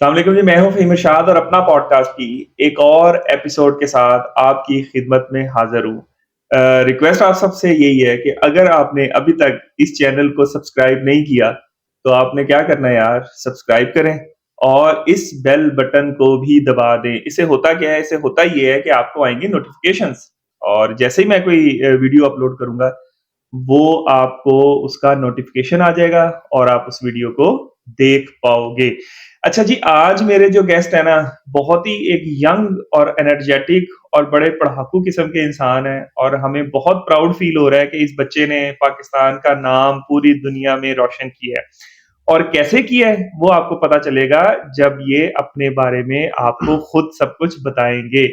अस्सलामुअलैकुम जी, मैं हूँ फ़हीम इरशाद और अपना पॉडकास्ट की एक और एपिसोड के साथ आपकी खिदमत में हाज़िर हूँ। रिक्वेस्ट आप सबसे यही है कि अगर आपने अभी तक इस चैनल को सब्सक्राइब नहीं किया, तो आपने क्या करना है यार, सब्सक्राइब करें और इस बेल बटन को भी दबा दें। इससे होता क्या है? इससे होता ये है कि आपको आएँगी नोटिफ़िकेशंस और जैसे ही मैं कोई वीडियो अपलोड करूँगा, वो आपको उसका नोटिफ़िकेशन आ जाएगा और आप उस वीडियो को देख पाओगे। अच्छा जी, आज मेरे जो गेस्ट हैं ना, बहुत ही एक यंग और एनर्जेटिक और बड़े पढ़ाकू किस्म के इंसान हैं और हमें बहुत प्राउड फ़ील हो रहा है कि इस बच्चे ने पाकिस्तान का नाम पूरी दुनिया में रोशन किया है। और कैसे किया है, वो आपको पता चलेगा जब ये अपने बारे में आपको खुद सब कुछ बताएँगे।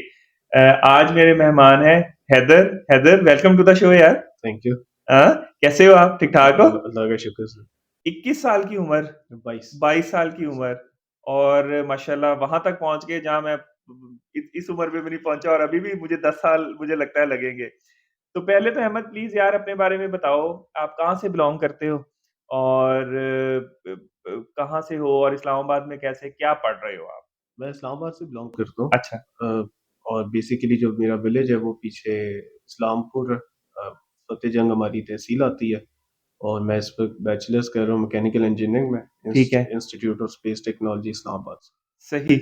आज मेरे मेहमान हैं Haider. Haider, welcome to the show यार। Thank you. हाँ, कैसे हो आप? ठीक-ठाक हो? अल्लाह का शुक्र सर। 21 साल की उम्र, 22। 22 साल की उम्र और माशाल्लाह वहाँ तक पहुँच गए जहाँ मैं इस उम्र में भी नहीं पहुँचा और अभी भी मुझे 10 साल मुझे लगता है लगेंगे। तो पहले तो अहमद प्लीज़ यार अपने बारे में बताओ, आप कहाँ से बिलॉन्ग करते हो? और कहाँ से हो और इस्लामाबाद में कैसे क्या पढ़ रहे हो आप? मैं इस्लामाबाद से बिलॉन्ग करता हूँ। अच्छा, और बेसिकली जो मेरा विलेज है वो पीछे इस्लामपुर, फतेह जंग हमारी तहसील आती है। और मैं इस वक़्त बैचलर्स कर रहा हूँ मैकेनिकल इंजीनियरिंग में ठीक है, institute of space technology Islamabad से। सही।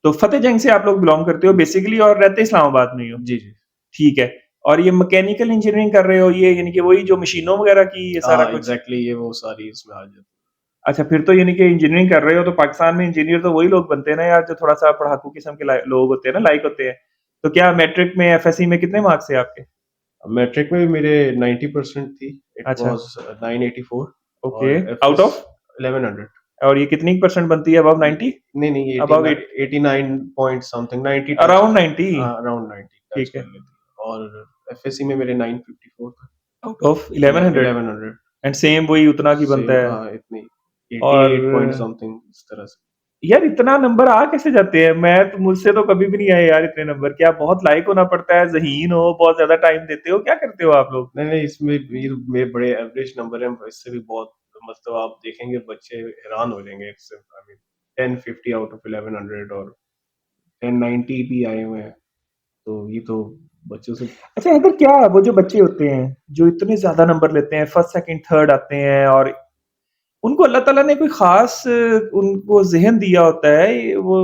तो फतेह जंग से आप लोग बिलॉन्ग करते हो बेसिकली और रहते इस्लामाबाद में ही हो? जी, जी। ठीक है। और ये मैकेनिकल इंजीनियरिंग कर रहे हो ये यानी कि वही जो मशीनों वगैरह की ये सारा हाँ, कुछ? एग्ज़ैक्टली ये वो सारी इसमें आ जाती अच्छा फिर तो यानी कि इंजीनियरिंग कर रहे हो तो पाकिस्तान में इंजीनियर तो वही लोग बनते हैं ना यार जो थोड़ा-सा पढ़ाकू किस्म के लोग होते हैं ना लाइक होते हैं। तो क्या मैट्रिक में एफएससी में कितने मार्क्स थे आपके? है। मैट्रिक में भी मेरे 90% थी। इट अच्छा, वाज़ 984 ओके। और आउट एफएस ऑफ? 1100। और ये कितनी परसेंट बनती है अबव ये 90? नहीं, above 89 8 89 point something 90 touch. Around 90? Around 90 touch ठीक कर है। लेती है। और एफएससी में मेरे 954 था। आउट ऑफ 1100 1100 एंड सेम वही उतना की बनता सेम, है। हाँ, इतनी और 88 पॉइंट समथिंग इस तरह से। यार इतना नंबर आ कैसे जाते हैं? मैं तो मुझसे तो कभी भी नहीं आए यार इतने नंबर। क्या बहुत लाइक होना पड़ता है, ज़हीन हो, बहुत ज़्यादा टाइम देते हो, क्या करते हो आप लोग? नहीं, इसमें ये मेरे बड़े एवरेज नंबर हैं, इससे भी बहुत, मतलब आप देखेंगे बच्चे हैरान हो जाएँगे इससे। आई मीन 1050 आउट ऑफ 1100 और 1090 भी आए हुए हैं। तो ये तो बच्चों से। अच्छा इधर क्या वो जो बच्चे होते हैं, जो इतने ज़्यादा नंबर लेते हैं, फर्स्ट, सेकंड, थर्ड आते हैं और उनको अल्लाह ताला ने कोई ख़ास उनको ज़हन दिया होता है, वो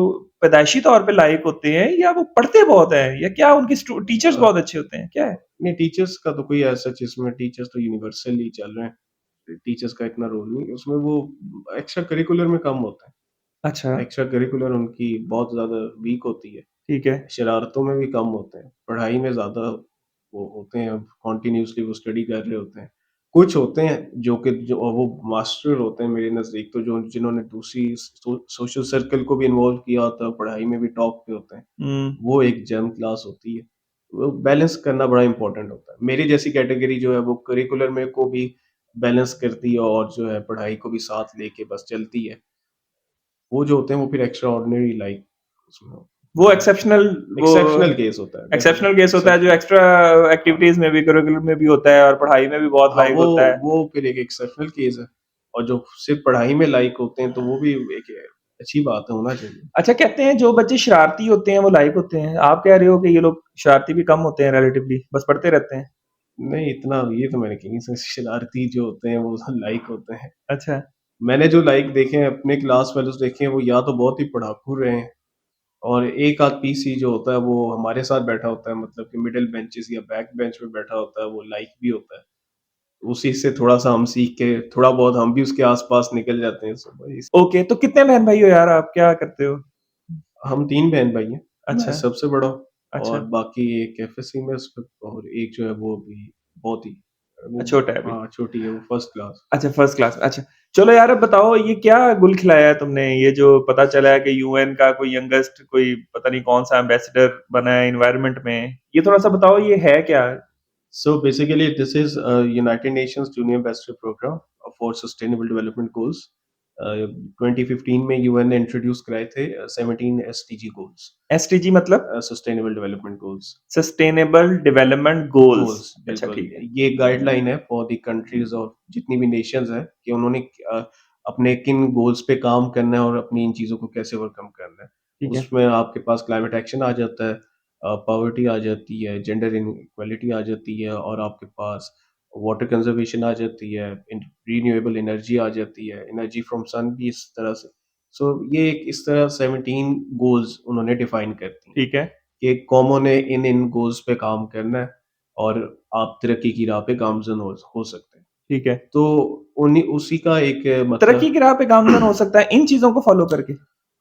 पैदाइशी तौर पे लायक होते हैं या वो पढ़ते बहुत हैं या क्या उनके टीचर्स अ, बहुत अच्छे होते हैं, क्या है? नहीं, टीचर्स का तो कोई ऐसा सच, इसमें टीचर्स तो यूनिवर्सल ही चल रहे हैं। टीचर्स का इतना रोल नहीं है उसमें, वो एक्स्ट्रा करिकुलर में कम होता अच्छा, है। एक्स्ट्रा करिकुलर उनकी बहुत ज़्यादा वीक होती है। ठीक है। शरारतों में भी कम होते हैं, पढ़ाई में ज़्यादा वो होते हैं, कंटिन्यूअसली वो स्टडी कर रहे होते हैं। कुछ होते हैं जो वो मास्टर होते हैं मेरे नज़दीक, तो जो जिन्होंने दूसरी सोशल सर्कल को भी इन्वॉल्व किया होता है, पढ़ाई में भी टॉप पे होते हैं, हुँ, वो एक जेम क्लास होती है। वो बैलेंस करना बड़ा इम्पोर्टेंट होता है। मेरी जैसी कैटेगरी जो है वो करिकुलर में को भी बैलेंस करती है और जो है पढ़ाई को भी साथ लेके बस चलती है। वो जो होते हैं वो फिर एक्स्ट्रा ऑर्डिनरी लाइक उसमें वो एक्सेप्शनल वो एक्सेप्शनल केस होता है, एक्सेप्शनल डेफिनेटली केस होता है जो एक्सेप्शनल। एक्स्ट्रा हाँ, एक्टिविटीज़ में भी, करिकुलम में भी होता है और पढ़ाई में भी बहुत हाँ, लायक होता है। वो फिर एक एक्सेप्शनल केस है। और जो सिर्फ़ पढ़ाई में लाइक होते हैं, तो वो भी एक अच्छी बात है, होना चाहिए। अच्छा कहते हैं जो बच्चे शरारती होते हैं वो लायक होते हैं। आप कह रहे हो कि ये लोग शरारती भी कम होते हैं रिलेटिवली, बस पढ़ते रहते हैं? नहीं, इतना ये तो मैंने कहीं से, शरारती जो होते हैं वो लाइक होते हैं। अच्छा, मैंने जो लाइक देखे हैं, अपने क्लास फेलोज़ देखे हैं, वो या तो बहुत ही पढ़ाकू रहे हैं, और एक आध पीसी जो होता है वो हमारे साथ बैठा होता है, मतलब कि मिडल बेंचेस या बैक बेंच पे बैठा होता है, वो लाइक भी होता है। उसी से थोड़ा-सा हम सीख के थोड़ा बहुत हम भी उसके आस-पास निकल जाते हैं। सो भाई, ओके तो कितने बहन-भाई हो यार आप? क्या करते हो? हम 3 बहन-भाई हैं। मैं अच्छा, सबसे बड़ा हूँ अच्छा। और बाकी एक एफएससी में उसमें, और एक जो है वो अभी बहुत ही वो, छोटा है अभी। हाँ, छोटी है, वो फर्स्ट क्लास। अच्छा फर्स्ट क्लास अच्छा। चलो यार अब बताओ ये क्या गुल खिलाया है तुमने? ये जो पता चला है कि यूएन का कोई यंगेस्ट कोई पता नहीं कौन-सा एम्बेसडर बना है एनवायरनमेंट में। ये थोड़ा-सा बताओ ये है क्या? So basically, this is a United Nations Junior Ambassador Program for Sustainable Development Goals. 2015 में यूएन ने इंट्रोड्यूस कराए थे 17 एसडीजी गोल्स, एसटीजी मतलब? Sustainable development goals. Sustainable development goals. Goals, अच्छा बिल्कुल। ठीक है। ये गाइडलाइन है फॉर द कंट्रीज और जितनी भी नेशंस हैं कि उन्होंने अपने किन गोल्स पे काम करना है और अपनी इन चीज़ों को कैसे ओवरकम करना है। ठीक है, उसमें आपके पास क्लाइमेट एक्शन आ जाता है, पॉवर्टी आ जाती है, जेंडर इनइक्वालिटी आ जाती है और आपके पास वाटर कंज़र्वेशन आ जाती है, रिन्यूएबल एनर्जी आ जाती है, एनर्जी फ्रॉम सन भी इस तरह से। सो ये एक इस तरह 17 गोल्स उन्होंने डिफाइन कर दी हैं ठीक है, कि कौमों ने इन गोल्स पे काम करना है और आप तरक्की की राह पे गामज़न हो सकते हैं। ठीक है। तो उन्हीं उसी का एक तरक्की मतलब की राह पे गामज़न हो सकता है इन चीज़ों को फ़ॉलो करके?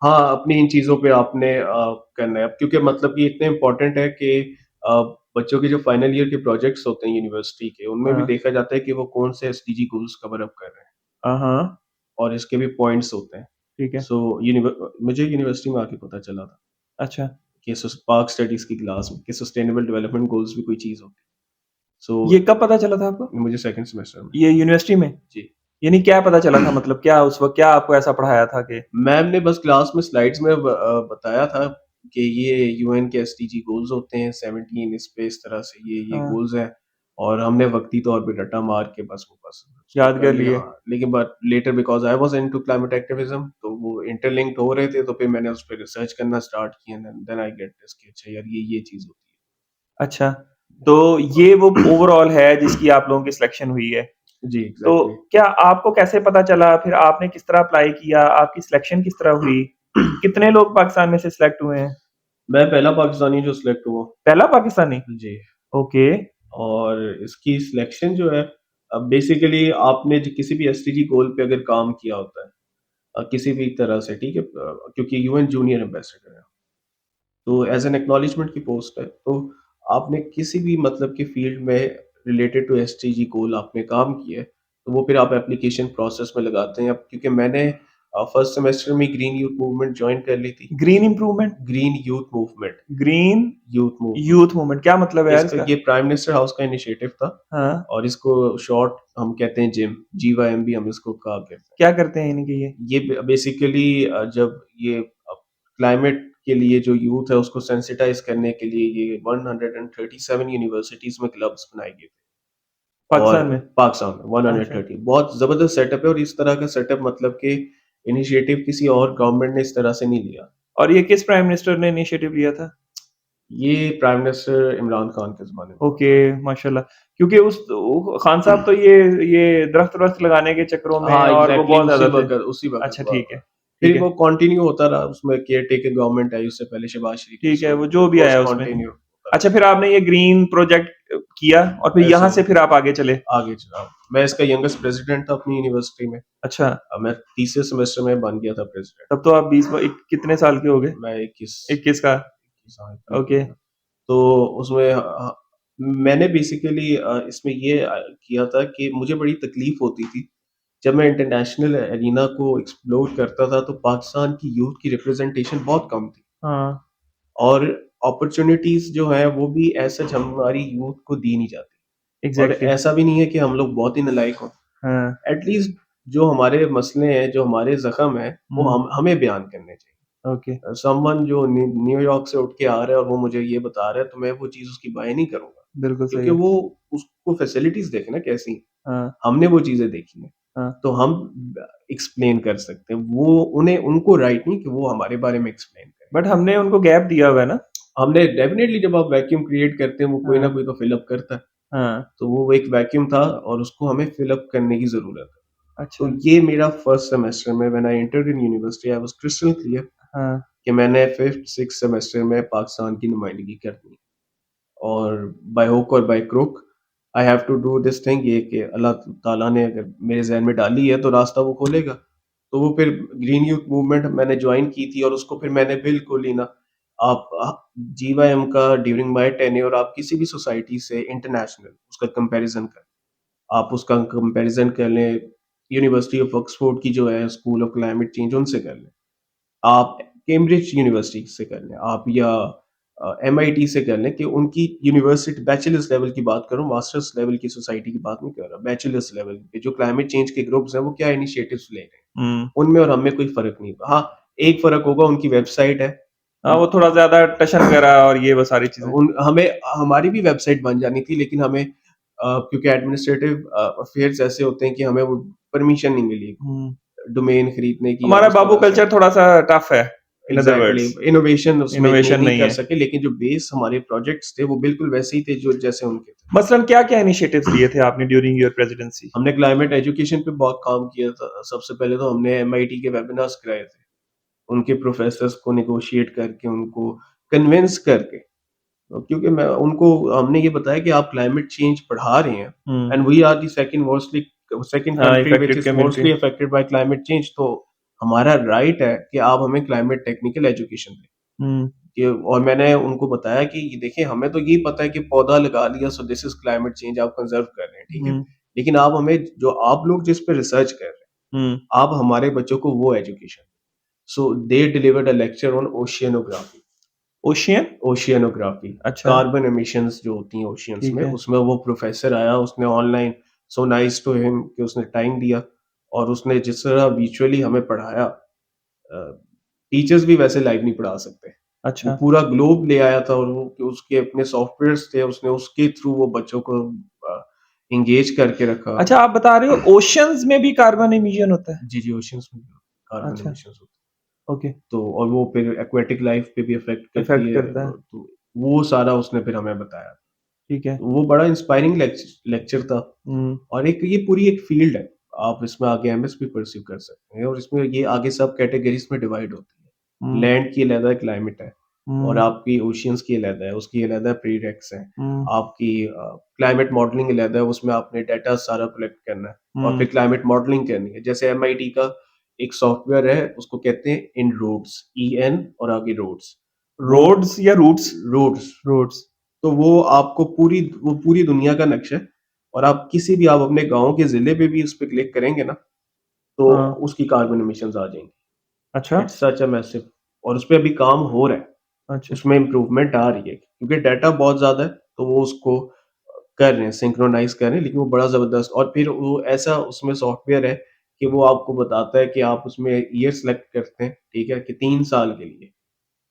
हाँ, अपनी इन चीज़ों पे आपने करना है। अब क्योंकि मतलब ये इतने इम्पोर्टेंट है कि अ, बच्चों के जो फाइनल ईयर के प्रोजेक्ट्स होते हैं यूनिवर्सिटी के, उनमें भी हाँ। देखा जाता है कि वो कौन से एसडीजी गोल्स कवर अप कर रहे हैं हाँ। और इसके भी पॉइंट्स होते हैं। ठीक है। सो मुझे यूनिवर्सिटी में आके पता चला था अच्छा, कि स्पार्क स्टडीज़ की क्लास में कि सस्टेनेबल डेवलपमेंट गोल्स भी कोई चीज़ होती है। सो ये कब पता चला था आपको? मुझे सेकंड सेमेस्टर में। ये यूनिवर्सिटी में? जी। यानी क्या पता चला था मतलब क्या उस वक़्त क्या आपको ऐसा पढ़ाया था कि मैम ने बस क्लास में स्लाइड्स में बताया था कि ये यूएन के एसडीजी गोल्स होते हैं 17 इस पे इस तरह से ये हाँ, गोल्स हैं और हमने वक्ती तौर पे रट्टा मार के बस उसको याद कर कर लिया लिए? हाँ लेकिन but later because I was into climate activism तो वो इंटरलिंक्ड हो रहे थे तो फिर मैंने उस पर रिसर्च करना स्टार्ट किया देन आई गेट दिस कि अच्छा यार ये चीज होती अच्छा, तो ये वो ओवरऑल है जिसकी आप लोगों की सिलेक्शन हुई है। है जी तो एग्जैक्टली क्या आपको कैसे पता चला? फिर आपने किस तरह अप्लाई किया? आपकी सिलेक्शन किस तरह हुई? कितने लोग पाकिस्तान में से सिलेक्ट हुए हैं? मैं पहला पाकिस्तानी जो सिलेक्ट हुआ पहला पाकिस्तानी? जी ओके, और इसकी सिलेक्शन जो है अब बेसिकली आपने जो किसी भी एसटीजी गोल पे अगर काम किया होता है किसी भी तरह से ठीक है क्योंकि यूएन जूनियर एम्बेसडर है तो एज एन एक्नॉलेजमेंट की पोस्ट है तो आपने किसी भी मतलब के फील्ड में रिलेटेड टू एसटीजी गोल आपने काम किया है तो वो फिर आप एप्लीकेशन प्रोसेस में लगाते हैं अब क्योंकि मैंने फर्स्ट सेमेस्टर में ग्रीन यूथ मूवमेंट ज्वाइन कर ली थी green improvement? Green youth movement green youth movement youth movement क्या मतलब है यार इसका इसका? ये प्राइम मिनिस्टर हाउस का इनिशिएटिव था हाँ, और इसको शॉर्ट हम कहते हैं जिम जीवाईएम भी हम इसको कहा करते हैं क्या करते हैं यानी कि ये? ये बेसिकली जब ये क्लाइमेट के लिए जो यूथ है उसको सेंसिटाइज करने के लिए ये 137 यूनिवर्सिटीज में क्लब्स बनाए गए थे और पाकिस्तान में? पाकिस्तान में अच्छा, 130 बहुत जबरदस्त सेटअप है और इस तरह का सेटअप मतलब कि इनिशिएटिव किसी और गवर्नमेंट ने इस तरह से नहीं लिया और ये किस प्राइम मिनिस्टर ने इनिशिएटिव लिया था? ये प्राइम मिनिस्टर इमरान खान के जमाने में ओके, माशाल्लाह। क्योंकि उस खान साहब तो ये दरख्त-वरख्त लगाने के चक्करों में हाँ, और वो एग्ज़ैक्टली बहुत ज़्यादा थे। उसी वक़्त अच्छा हुआ ठीक था। है, ठीक फिर है, वो कंटिन्यू होता रहा, उसमें केयरटेकर गवर्नमेंट आई, उससे पहले शहबाज शरीफ की ठीक है, वो उसमें जो भी कोर्स आया उसमें। कंटिन्यू होता अच्छा रहा। फिर आपने ये ग्रीन प्रोजेक्ट किया और फिर ऐसे यहाँ से फिर आप आगे चले। आगे चला। मैं इसका यंगेस्ट प्रेज़िडेंट था अपनी यूनिवर्सिटी में। अच्छा, अब मैं तीसरे सेमेस्टर में बन गया था प्रेज़िडेंट। तब तो आप 20 व इक कितने साल के हो गए? मैं 21 21 का? 21 हाँ, 21 हो ओके, गया। तो उसमें मैंने बेसिकली इसमें ये किया था कि मुझे बड़ी तकलीफ़ होती थी जब मैं इंटरनेशनल एरिना को एक्सप्लोर करता था तो पाकिस्तान की यूथ की रिप्रेजेंटेशन बहुत कम थी हाँ, और अपॉर्चुनिटीज जो है वो भी ऐसा हमारी यूथ को दी नहीं जाती और एग्ज़ैक्टली। ऐसा भी नहीं है कि हम लोग बहुत ही नालायक हों हाँ, एटलीस्ट जो हमारे मसले हैं जो हमारे जख्म हैं वो हुँ, हमें बयान करने ओके, चाहिए समवन जो न्यूयॉर्क से उठ के आ रहा है और वो मुझे ये बता रहा है तो मैं वो चीज़ उसकी बाय नहीं करूंगा बिल्कुल सही क्योंकि है। वो उसको फैसिलिटीज देखे ना कैसी हैं। हाँ, हमने वो चीज़ें देखी हैं हाँ। तो हम एक्सप्लेन कर सकते हैं वो उन्हें उनको राइट नहीं कि वो हमारे बारे में एक्सप्लेन करें बट हमने उनको गैप दिया हुआ है ना? हमने डेफिनेटली जब आप वैक्यूम क्रिएट करते हैं वो कोई ना हाँ, कोई तो फिल अप करता है हाँ, तो वो एक वैक्यूम था और उसको हमें फिल अप करने की ज़रूरत है तो अच्छा, ये मेरा फर्स्ट सेमेस्टर में when I entered in university I was crystal clear हाँ, कि मैंने 5th 6th सेमेस्टर में पाकिस्तान की नुमाइंदगी करनी है और बाय हुक और by crook I have to do this thing ये कि अल्लाह ताला ने अगर मेरे ज़हन में डाली है तो रास्ता वो खोलेगा। तो वो फिर ग्रीन यूथ मूवमेंट मैंने जॉइन की थी और उसको फिर मैंने बिल्कुल ही ना आप जीवाईएम का ड्यूरिंग माय टेन्योर आप किसी भी सोसाइटी से इंटरनेशनल उसका कंपैरिज़न करें। आप उसका कंपैरिज़न कर लें यूनिवर्सिटी ऑफ ऑक्सफोर्ड की जो है स्कूल ऑफ क्लाइमेट चेंज उनसे कर लें। आप कैम्ब्रिज यूनिवर्सिटी से कर लें, आप या एमआईटी से कर लें कि उनकी यूनिवर्सिटी बैचलर्स लेवल की बात करूँ, मास्टर्स लेवल की सोसाइटी की बात नहीं कर रहा, बैचलर्स लेवल पे जो क्लाइमेट चेंज के ग्रुप्स हैं, वो क्या इनिशिएटिव्स ले रहे हैं। हुँ। उनमें और हमें कोई फ़र्क नहीं। हाँ, एक फ़र्क होगा उनकी वेबसाइट है। हाँ, वो हम थोड़ा ज़्यादा टशन वगैरह और ये वो सारी चीज़ें। उन हमें हमारी भी वेबसाइट बन जानी थी लेकिन हमें क्योंकि एडमिनिस्ट्रेटिव अफ़ेयर्स ऐसे होते हैं कि हमें वो परमिशन नहीं मिली। हुँ, डोमेन खरीदने की या हमारा उस बाबू तरह से। कल्चर थोड़ा-सा टफ है, in other exactly words, innovation उसमें इतने इनोवेशन नहीं नहीं कर है। सके, लेकिन जो बेस हमारे प्रोजेक्ट्स थे वो बिल्कुल वैसे ही थे जो जैसे उनके थे। मसलन क्या-क्या इनिशिएटिव्स लिए थे आपने ड्यूरिंग योर प्रेज़िडेंसी? हमने क्लाइमेट एजुकेशन पे बहुत काम किया था। सबसे पहले तो हमने एमआईटी के वेबिनार्स कराए थे, उनके प्रोफेसर्स को नेगोशिएट करके, उनको कन्विंस करके, क्योंकि मैं उनको हमने ये बताया कि आप क्लाइमेट चेंज पढ़ा रहे हैं हुँ। And we are the second हाँ, country which affected is community. Mostly affected by climate change, तो हमारा राइट है कि आप हमें क्लाइमेट टेक्निकल एजुकेशन दें। हुँ, और मैंने उनको बताया कि ये देखिए, हमें तो ये पता है कि पौधा लगा लिया so this is climate change, आप कंजर्व कर रहे हैं, ठीक है, हुँ, लेकिन आप हमें, जो आप लोग जिस पे रिसर्च कर रहे हुँ। हैं, आप हमारे बच्चों को वो education. So they delivered a lecture on oceanography. Ocean? Oceanography, अच्छा, कार्बन एमिशंस जो होती हैं ओशियंस ठीक में, है। उसमें वो प्रोफेसर आया, उसने online, so nice to him कि उसने टाइम दिया और उसने जिस तरह वर्चुअली हमें पढ़ाया, टीचर्स भी वैसे लाइव नहीं पढ़ा सकते। वो अच्छा। पूरा ग्लोब ले आया था और वो कि उसके अपने सॉफ्टवेयर्स थे, उसने उसके थ्रू वो बच्चों को एंगेज करके रखा। अच्छा, आप बता रहे हो ओशंस में भी कार्बन इमिशन होता है? जी, जी, ओशियंस में कार्बन अच्छा, एमिशंस होते हैं। ओके, तो और वो फिर एक्वेटिक लाइफ पे भी इफ़ेक्ट करती इफ़ेक्ट है, करता है, तो वो सारा उसने फिर हमें बताया। ठीक है। तो वो बड़ा इंस्पायरिंग लेक्चर था। हुँ, और एक ये पूरी एक फ़ील्ड है। आप इसमें आगे एमएस भी परस्यू कर सकते हैं और इसमें ये आगे सब कैटेगरीज़ में डिवाइड होती है। हुँ, लैंड की अलग है, क्लाइमेट है, और हुँ, आपकी ओशियंस की अलग है, उसकी अलग है, प्रीरेक्स है। हुँ, आपकी क्लाइमेट मॉडलिंग अलग है, उसमें आपने डाटा सारा कलेक्ट करना है और हुँ। फिर क्लाइमेट मॉडलिंग करनी है। जैसे एमआईटी का एक सॉफ्टवेयर है, उसको कहते हैं इनरोड्स, ईएन और आगे रोड्स। वो रोड्स या रूट्स? रोड्स, रोड्स, तो वो पूरी दुनिया का नक्शा है और आप किसी भी, आप अपने गाँव के ज़िले पे भी उस पे क्लिक करेंगे ना, तो हाँ, उसकी कार्बन एमिशंस आ जाएँगी। अच्छा, इट्स सच अ मैसिव, और उसपे अभी काम हो रहा है। अच्छा, उसमें इम्प्रूवमेंट आ रही है क्योंकि डाटा बहुत ज़्यादा है, तो वो उसको कर रहे हैं, सिंक्रोनाइज़ कर रहे हैं, लेकिन वो बड़ा ज़बरदस्त, और फिर वो ऐसा उसमें सॉफ्टवेयर है कि वो आपको बताता है कि आप उसमें ईयर सेलेक्ट करते हैं, ठीक है? कि 3 साल के लिए,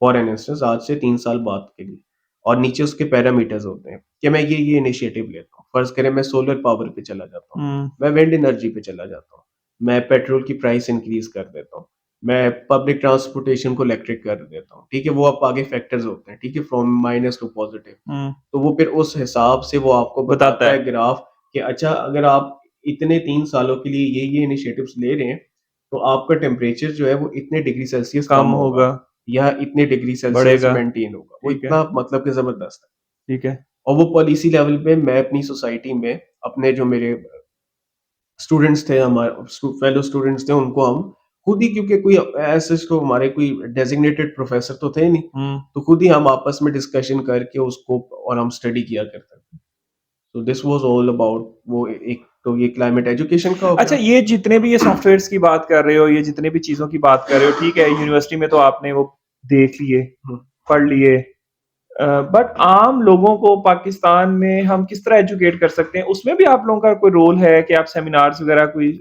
फॉर एन इंस्टेंस आज से 3 साल बाद के लिए, और नीचे उसके पैरामीटर्स होते हैं कि मैं ये इनिशिएटिव लेता हूँ। फ़र्ज़ करें मैं सोलर पावर पे चला जाता हूँ, हुँ, मैं विंड एनर्जी पे चला जाता हूँ, मैं पेट्रोल की प्राइस इंक्रीज़ कर देता हूँ, मैं पब्लिक ट्रांसपोर्टेशन को इलेक्ट्रिक कर देता हूँ, ठीक है? वो अब आगे फैक्टर्स होते हैं, ठीक है? From minus to positive. हुँ, तो वो फिर उस हिसाब से वो आपको बताता बताता है, है ग्राफ कि अच्छा, अगर आप इतने 3 सालों के लिए ये इनिशिएटिव्स ले रहे हैं, तो आपका टेम्परेचर जो है वो इतने डिग्री सेल्सियस कम कम होगा होगा, या इतने डिग्री सेल्सियस बढ़ेगा, मेंटेन होगा। वो ठीक है, इतना मतलब कि ज़बरदस्त है। ठीक है। और वो पॉलिसी लेवल पे मैं अपनी सोसाइटी में अपने जो मेरे स्टूडेंट्स थे, हमारे फेलो स्टूडेंट्स थे, उनको हम खुद ही, क्योंकि कोई ऐसे तो हमारे कोई डेज़िग्नेटेड प्रोफ़ेसर तो थे नहीं, हुँ। तो खुद ही हम आपस में डिस्कशन करके उसको और हम स्टडी किया करते थे। तो दिस वाज़ ऑल अबाउट वो एक तो ये क्लाइमेट एजुकेशन का हो अच्छा, गया। ये जितने भी ये सॉफ्टवेयर्स की बात कर रहे हो, ये जितने भी चीज़ों की बात कर रहे हो, ठीक है, यूनिवर्सिटी में तो आपने वो देख लिए, हुँ। पढ़ लिए। बट आम लोगों को पाकिस्तान में हम किस तरह एजुकेट कर सकते हैं? उसमें भी आप लोगों का कोई रोल है कि आप सेमिनार्स वगैरह कोई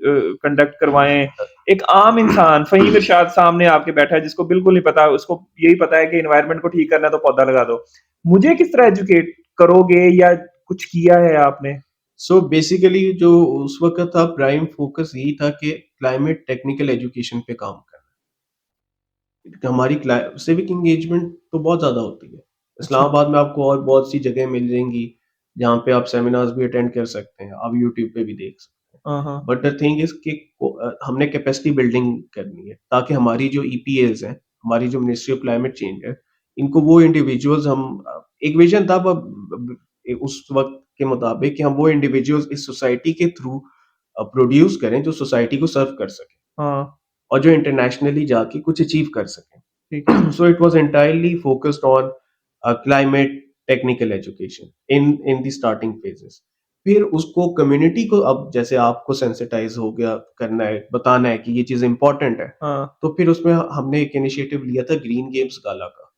कंडक्ट करवाएँ? एक आम इंसान, फ़हीम इरशाद सामने आपके बैठा है जिसको बिल्कुल नहीं पता, उसको यही पता है कि एनवायरनमेंट को ठीक करना है तो पौधा लगा दो। मुझे किस तरह एजुकेट करोगे या कुछ किया है आपने? सो बेसिकली जो उस वक़्त था, प्राइम फ़ोकस यही था कि क्लाइमेट टेक्निकल एजुकेशन पे काम करना। हमारी क्ला सिविक एंगेजमेंट तो बहुत ज़्यादा होती है। अच्छा। इस्लामाबाद में आपको और बहुत सी जगह मिल जाएँगी, जहाँ पे आप सेमिनार्स भी अटेंड कर सकते हैं। आप यूट्यूब पे भी देख सकते हैं। हाँ, हाँ। बट द थिंग इज़ कि हमने कैपेसिटी बिल्डिंग करनी है, ताकि हमारी जो ईपीएज़ हैं, हमारी जो मिनिस्ट्री ऑफ क्लाइमेट चेंज है, इनको वो इंडिविजुअल्स हम एक विज़न था उस वक़्त के मुताबिक कि हम वो इंडिविजुअल्स इस सोसाइटी के थ्रू प्रोड्यूस करें जो सोसाइटी को सर्व कर सकें हाँ, और जो इंटरनेशनली जाके कुछ अचीव कर ठीक है। सकें। सो it was entirely focused on climate technical education in the starting phases. फिर उसको कम्युनिटी को, अब जैसे आपको सेंसिटाइज हो गया करना है, बताना है कि ये चीज़ इम्पोर्टेंट है, हाँ, तो फिर उसमें हमने एक इनिशिएटिव लिया था ग्रीन गेम्स गाला का।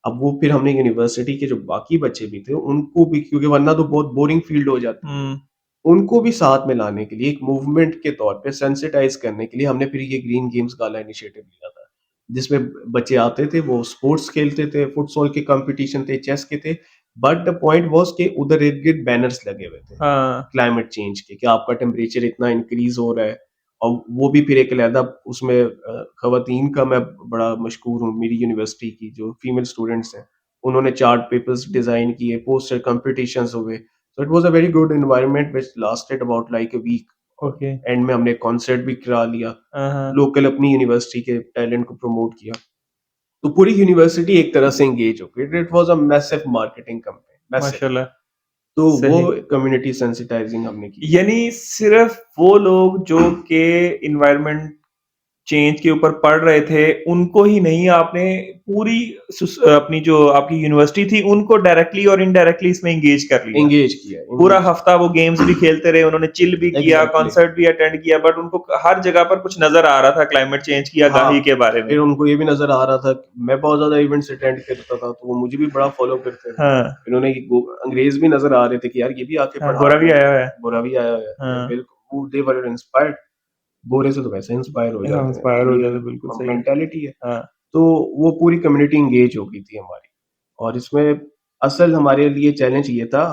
अब वो फिर हमने यूनिवर्सिटी के जो बाकी बच्चे भी थे, उनको भी, क्योंकि वरना तो बहुत बोरिंग फील्ड हो जाती है, हुँ, उनको भी साथ में लाने के लिए एक मूवमेंट के तौर पे सेंसिटाइज करने के लिए हमने फिर ये ग्रीन गेम्स गाला इनिशिएटिव लिया था। जिसमें बच्चे आते थे, वो स्पोर्ट्स खेलते थे, फुटसॉल के कॉम्पिटिशन थे, चेस के थे, बट द पॉइंट वाज़ कि उधर इर्द-गिर्द बैनर्स लगे हुए थे, हाँ, क्लाइमेट चेंज के, कि आपका टेम्परेचर इतना इंक्रीज़ हो रहा है और वो भी फिर एक अलहदा उसमें ख़वातीन का मैं बड़ा मशहूर हूँ मेरी यूनिवर्सिटी की जो फीमेल स्टूडेंट्स हैं, उन्होंने चार्ट पेपर्स डिज़ाइन किए, पोस्टर कॉम्पिटिशन्स हुए। So it was a very good environment which lasted about like a week और ओके। एंड में हमने कॉन्सर्ट भी करा लिया, हाँ, हाँ। लोकल अपनी यूनिवर्सिटी के टैलेंट को प्रमोट किया। तो पूरी यूनिवर्सिटी एक तरह से एंगेज हो गई। It was a massive marketing campaign, massive. माशाल्लाह, तो वो सही। कम्युनिटी सेंसिटाइजिंग हमने की है। यानी सिर्फ़ वो लोग जो के एनवायरनमेंट चेंज के ऊपर पढ़ रहे थे, उनको ही नहीं आपने पूरी अपनी जो आपकी यूनिवर्सिटी थी, उनको डायरेक्टली और इनडायरेक्टली इसमें एंगेज कर लिया। एंगेज किया, पूरा एंगेज हफ्ता वो गेम्स भी खेलते रहे, उन्होंने चिल भी किया, एग्ज़ैक्टली। कॉन्सर्ट भी अटेंड किया, बट उनको हर जगह पर कुछ नज़र आ रहा था क्लाइमेट चेंज की हाँ, आगाही के बारे में। फिर उनको ये भी नज़र आ रहा था कि मैं बहुत ज़्यादा इवेंट्स अटेंड करता था, तो वो मुझे भी बड़ा फ़ॉलो करते थे। हाँ, इन्होंने ये गो अंग्रेज़ भी नज़र आ रहे थे कि यार ये भी आके हाँ, पढ़ा गोरा रहे भी हैं, आया हुआ है। बुरा भी आया है। हाँ, बिल्कुल वो दे वर इंस्पायर्ड। गोरे से तो वैसे इंस्पायर हो हाँ, जाते हैं, इंस्पायर हो ये जाते बिल्कुल सही है। मेंटालिटी है। हाँ, तो वो पूरी कम्युनिटी एंगेज हो गई थी हमारी और इसमें असल हमारे लिए चैलेंज ये था,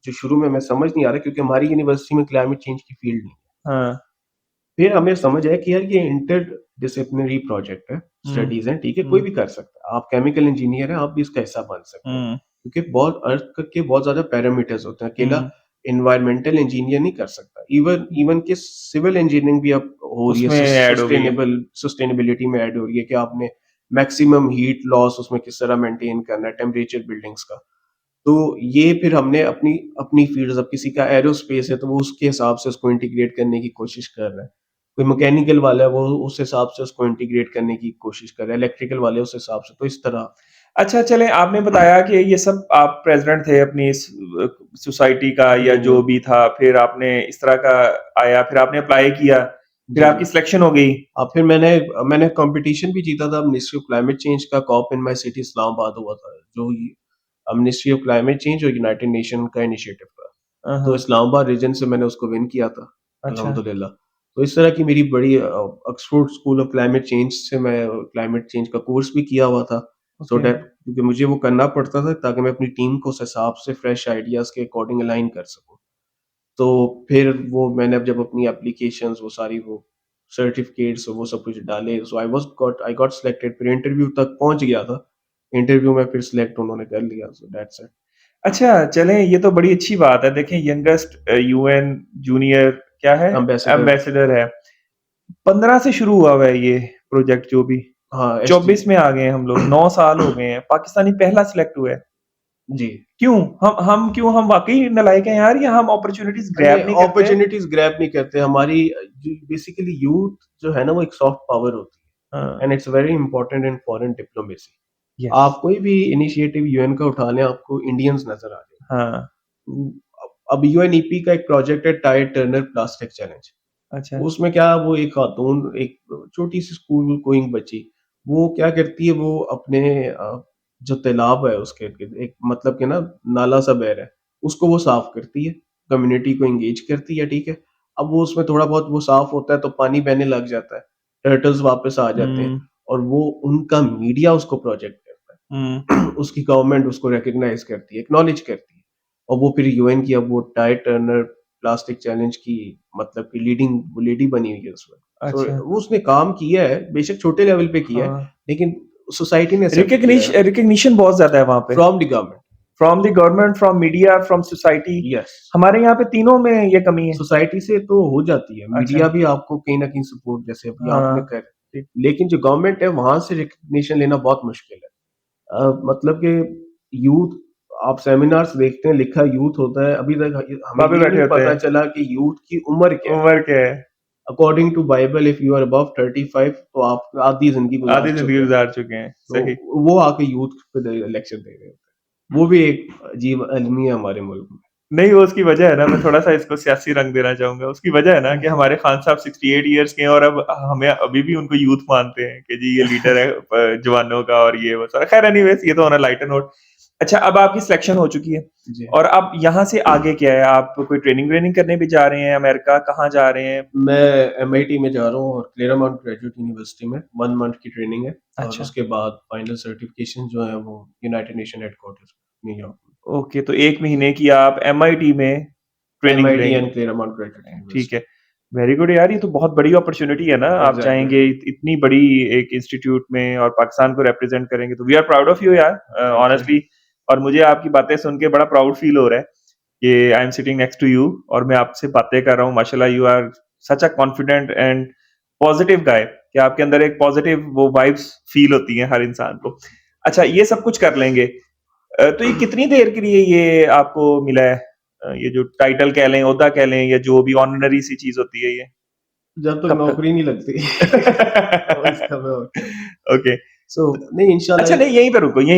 जो शुरू में हमें समझ नहीं आ रहा क्योंकि हमारी यूनिवर्सिटी में क्लाइमेट चेंज की फील्ड नहीं है। हाँ, फिर हमें समझ आया कि यार ये इंटर डिसिप्लिनरी प्रोजेक्ट है, हुँ, स्टडीज़ हैं, ठीक है, कोई हुँ, भी कर सकता है। आप केमिकल इंजीनियर हैं, आप भी इसका हिस्सा बन सकते हैं। हुँ, क्योंकि बहुत अर्थ के बहुत ज़्यादा पैरामीटर्स होते हैं, अकेला हुँ, एनवायरमेंटल इंजीनियर नहीं कर सकता। इवन इवन कि सिविल इंजीनियरिंग भी अब हो रही है, उसमें ऐड हो गई है। सस्टेनेबिलिटी में ऐड हो रही है कि आपने मैक्सिमम हीट लॉस उसमें किस तरह मेंटेन करना है, टेम्परेचर बिल्डिंग्स का। तो ये फिर हमने अपनी अपनी फ़ील्ड्स अब किसी का एरोस्पेस है, तो वो उसके हिसाब से उसको इंटीग्रेट करने की कोशिश कर रहा है। कोई मैकेनिकल वाला है, वो उस हिसाब से उसको इंटीग्रेट करने की कोशिश कर रहा है, इलेक्ट्रिकल वाले उस हिसाब से, तो इस तरह। अच्छा चलें आपने बताया कि ये सब आप प्रेज़िडेंट थे अपनी इस सोसाइटी का या हुँ, जो हुँ। भी था, फिर आपने इस तरह का आया, फिर आपने अप्लाई किया, फिर जी, आपकी जी। सिलेक्शन हो गई। फिर मैंने कॉम्पिटिशन भी जीता था मिनिस्ट्री ऑफ क्लाइमेट चेंज का COP in my city Islamabad हुआ था, जो मिनिस्ट्री ऑफ क्लाइमेट चेंज और यूनाइटेड नेशन का इनिशिएटिव था। तो हाँ, इस्लामाबाद रीजन से मैंने उसको विन किया था, अच्छा, अल्हम्दुलिल्लाह। तो इस तरह की मेरी बड़ी Oxford school of climate change से मैं क्लाइमेट चेंज का कोर्स भी किया हुआ था। सो ओके, दैट क्योंकि मुझे वो करना पड़ता था ताकि मैं अपनी टीम को उस हिसाब से फ्रेश आइडियाज़ के अकॉर्डिंग अलाइन कर सकूँ। तो फिर वो मैंने अब जब अपनी एप्लीकेशंस वो सारी वो सर्टिफ़िकेट्स वो सब कुछ डाले, सो आई गॉट सिलेक्टेड, फिर इंटरव्यू तक पहुँच गया था। इंटरव्यू में फिर सिलेक्ट उन्होंने कर लिया, सो दैट्स इट। अच्छा चलें ये तो बड़ी अच्छी बात है। देखें यंगेस्ट यूएन जूनियर क्या है? एम्बेसडर। एम्बेसडर है। 15 से शुरू हुआ हुआ है ये प्रोजेक्ट जो भी, हाँ, एसडी। 24 में आ गए हैं हम लोग, 9 साल हो गए हैं, पाकिस्तानी पहला सिलेक्ट हुआ है। जी। क्यों? हम वाक़ई नालायक हैं यार या हम अपॉर्च्युनिटीज़ नहीं, ग्रैब नहीं करते? अपॉर्च्युनिटीज़ ग्रैब नहीं करते। हमारी जो बेसिकली यूथ जो है ना, वो एक सॉफ्ट पावर होती हाँ, है and it's very important in foreign diplomacy. Yes, आप कोई भी इनिशिएटिव यूएन का उठा लें, आपको इंडियंस नज़र आ जाएँगे। हाँ, अब यूएनईपी का एक प्रोजेक्ट है टाइड टर्नर प्लास्टिक चैलेंज। अच्छा, उसमें क्या वो एक खातून एक छोटी-सी स्कूल गोइंग बच्ची, वो क्या करती है वो अपने जो तालाब है उसके इर्द-गिर्द एक मतलब कि ना नाला-सा बह रहा है, उसको वो साफ करती है, कम्युनिटी को एंगेज करती है, ठीक है? अब वो उसमें थोड़ा बहुत वो साफ होता है तो पानी बहने लग जाता है, टर्टल्स वापस आ जाते हैं हुँ, और वो उनका मीडिया उसको प्रोजेक्ट करता हुँ, है। उसकी गवर्नमेंट उसको रिकॉग्नाइज़ करती है, एक्नॉलेज करती है और वो फिर यूएन की अब वो टाइड टर्नर प्लास्टिक चैलेंज की मतलब कि लीडिंग वो लेडी बनी हुई है उसमें। सो अच्छा, वो उसने काम किया है, बेशक छोटे लेवल पे किया है, हाँ। लेकिन सोसाइटी ने एक्सेप्ट किया है रिकॉग्निशन बहुत ज़्यादा है वहाँ पे, from the government. From the government, from media, from society. Yes, हमारे यहाँ पे तीनों में ये कमी है। सोसाइटी से तो हो जाती है, अच्छा, मीडिया भी आपको कहीं न कहीं सपोर्ट जैसे अभी आपने हाँ, कर लेकिन जो गवर्नमेंट है वहाँ से रिकॉग्निशन लेना बहुत मुश्किल है। मतलब कि यूथ आप सेमिनार्स देखते हैं, लिखा यूथ होता है, अभी तक हमें वहाँ पे ये बैठे नहीं होते पता हैं, चला कि यूथ की उम्र क्या है। उम्र क्या है, according to Bible if you are above 35 तो आप आधी ज़िंदगी गुज़ार आधी ज़िंदगी चुके हैं। गुज़ार चुके हैं, तो सही। वो आके यूथ पे लेक्चर दे रहे होते हैं। वो भी एक अजीब अलमिया है हमारे मुल्क में। नहीं, वो उसकी वजह है ना, मैं थोड़ा-सा इसको सियासी रंग देना चाहूँगा। उसकी वजह है ना कि हमारे खान साहब 68 इयर्स के हैं और अब हमें अभी भी उनको यूथ मानते हैं कि जी ये लीडर है जवानों का और ये वो सारा। ख़ैर एनीवेज़ ये तो ऑन अ लाइटर नोट। अच्छा अब आपकी सिलेक्शन हो चुकी है जी। और अब यहाँ से आगे क्या है? आप कोई ट्रेनिंग-व्रेनिंग करने भी जा रहे हैं अमेरिका, कहाँ जा रहे हैं? मैं एमआईटी में जा रहा हूँ और क्लेयरमाउंट ग्रेजुएट यूनिवर्सिटी में 1 मंथ की ट्रेनिंग है और अच्छा, उसके बाद फाइनल सर्टिफिकेशन जो है वो United nation headquarters New York okay तो 1 महीने की आप एमआईटी में में। ट्रेनिंग एमआईटी लेंगे। एंड क्लेयरमाउंट ग्रेजुएट ठीक यूनिवर्सिटी। है। वेरी गुड यार, ये तो बहुत बड़ी अपॉर्चुनिटी है ना। आप एग्ज़ैक्टली। जाएँगे इतनी बड़ी एक इंस्टीट्यूट में और पाकिस्तान को रिप्रेज़ेंट करेंगे, तो we are proud of you यार, थैंक यू। ऑनेस्टली। और मुझे आपकी बातें सुन के बड़ा प्राउड फ़ील हो रहा है कि I am sitting next to you और मैं आपसे बातें कर रहा हूँ। माशाल्लाह, you are such a confident and positive guy, कि आपके अंदर एक पॉज़िटिव वो वाइब्स फ़ील होती हैं हर इंसान को। अच्छा, ये सब कुछ कर लेंगे। तो ये कितनी देर के लिए ये आपको मिला है? ये जो टाइटल कह लें, ओहदा कह लें, या जो भी ऑनररी सी चीज़ होती है ये, जब तक कब तक? नौकरी नहीं लगती तो इसका मैं और क्या। ओके। सो नहीं इंशाल्लाह अच्छा नहीं, यहीं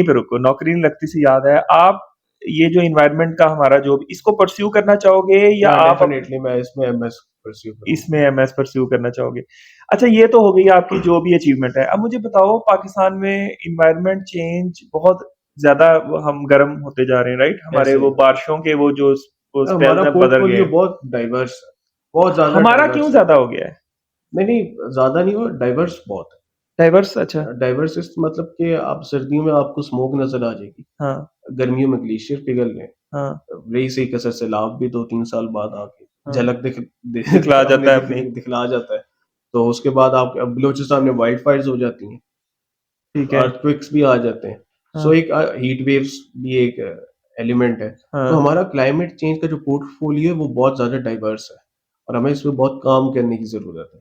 पे रुको, नौकरी नहीं लगती से याद है, आप ये जो एनवायरनमेंट का हमारा जॉब, इसको परस्यू करना चाहोगे या या आप डेफिनिटली मैं इसमें एमएस परस्यू करूँगा। इसमें एमएस परस्यू करना चाहोगे? अच्छा, ये तो हो गई आपकी जो भी अचीवमेंट है। अब मुझे बताओ, पाकिस्तान में एनवायरनमेंट चेंज बहुत ज़्यादा, हम गर्म होते जा रहे हैं, राइट? हमारे ऐसे ही वो बारिशों के वो स्पेल्स हमारा हैं, बदल गए पोर्टफोलियो हैं। बहुत डाइवर्स है, बहुत ज़्यादा हमारा क्यों डाइवर्स है। ज़्यादा हो गया है? नहीं, नहीं ज़्यादा नहीं हुआ डाइवर्स बहुत है। डाइवर्स, अच्छा। डाइवर्स इस मतलब कि आप सर्दियों में आपको स्मोक नज़र आ जाएगी, हाँ, गर्मियों में ग्लेशियर पिघल रहे हैं। हाँ, वही सही कसर सैलाब भी 2-3 साल बाद आके हाँ। झलक दिख दिखला अपने जाता है अपनी। दिखला जाता है। तो उसके बाद आप अब बलूचिस्तान में वाइल्ड फायर्स हो जाती हैं, ठीक है। अर्थक्वेक्स भी आ जाते हैं। सो हाँ, एक हीट वेव्स भी एक एलिमेंट है। तो हाँ। हमारा क्लाइमेट चेंज का जो पोर्टफोलियो है वो बहुत ज़्यादा डाइवर्स है और हमें इसमें बहुत काम करने की ज़रूरत है।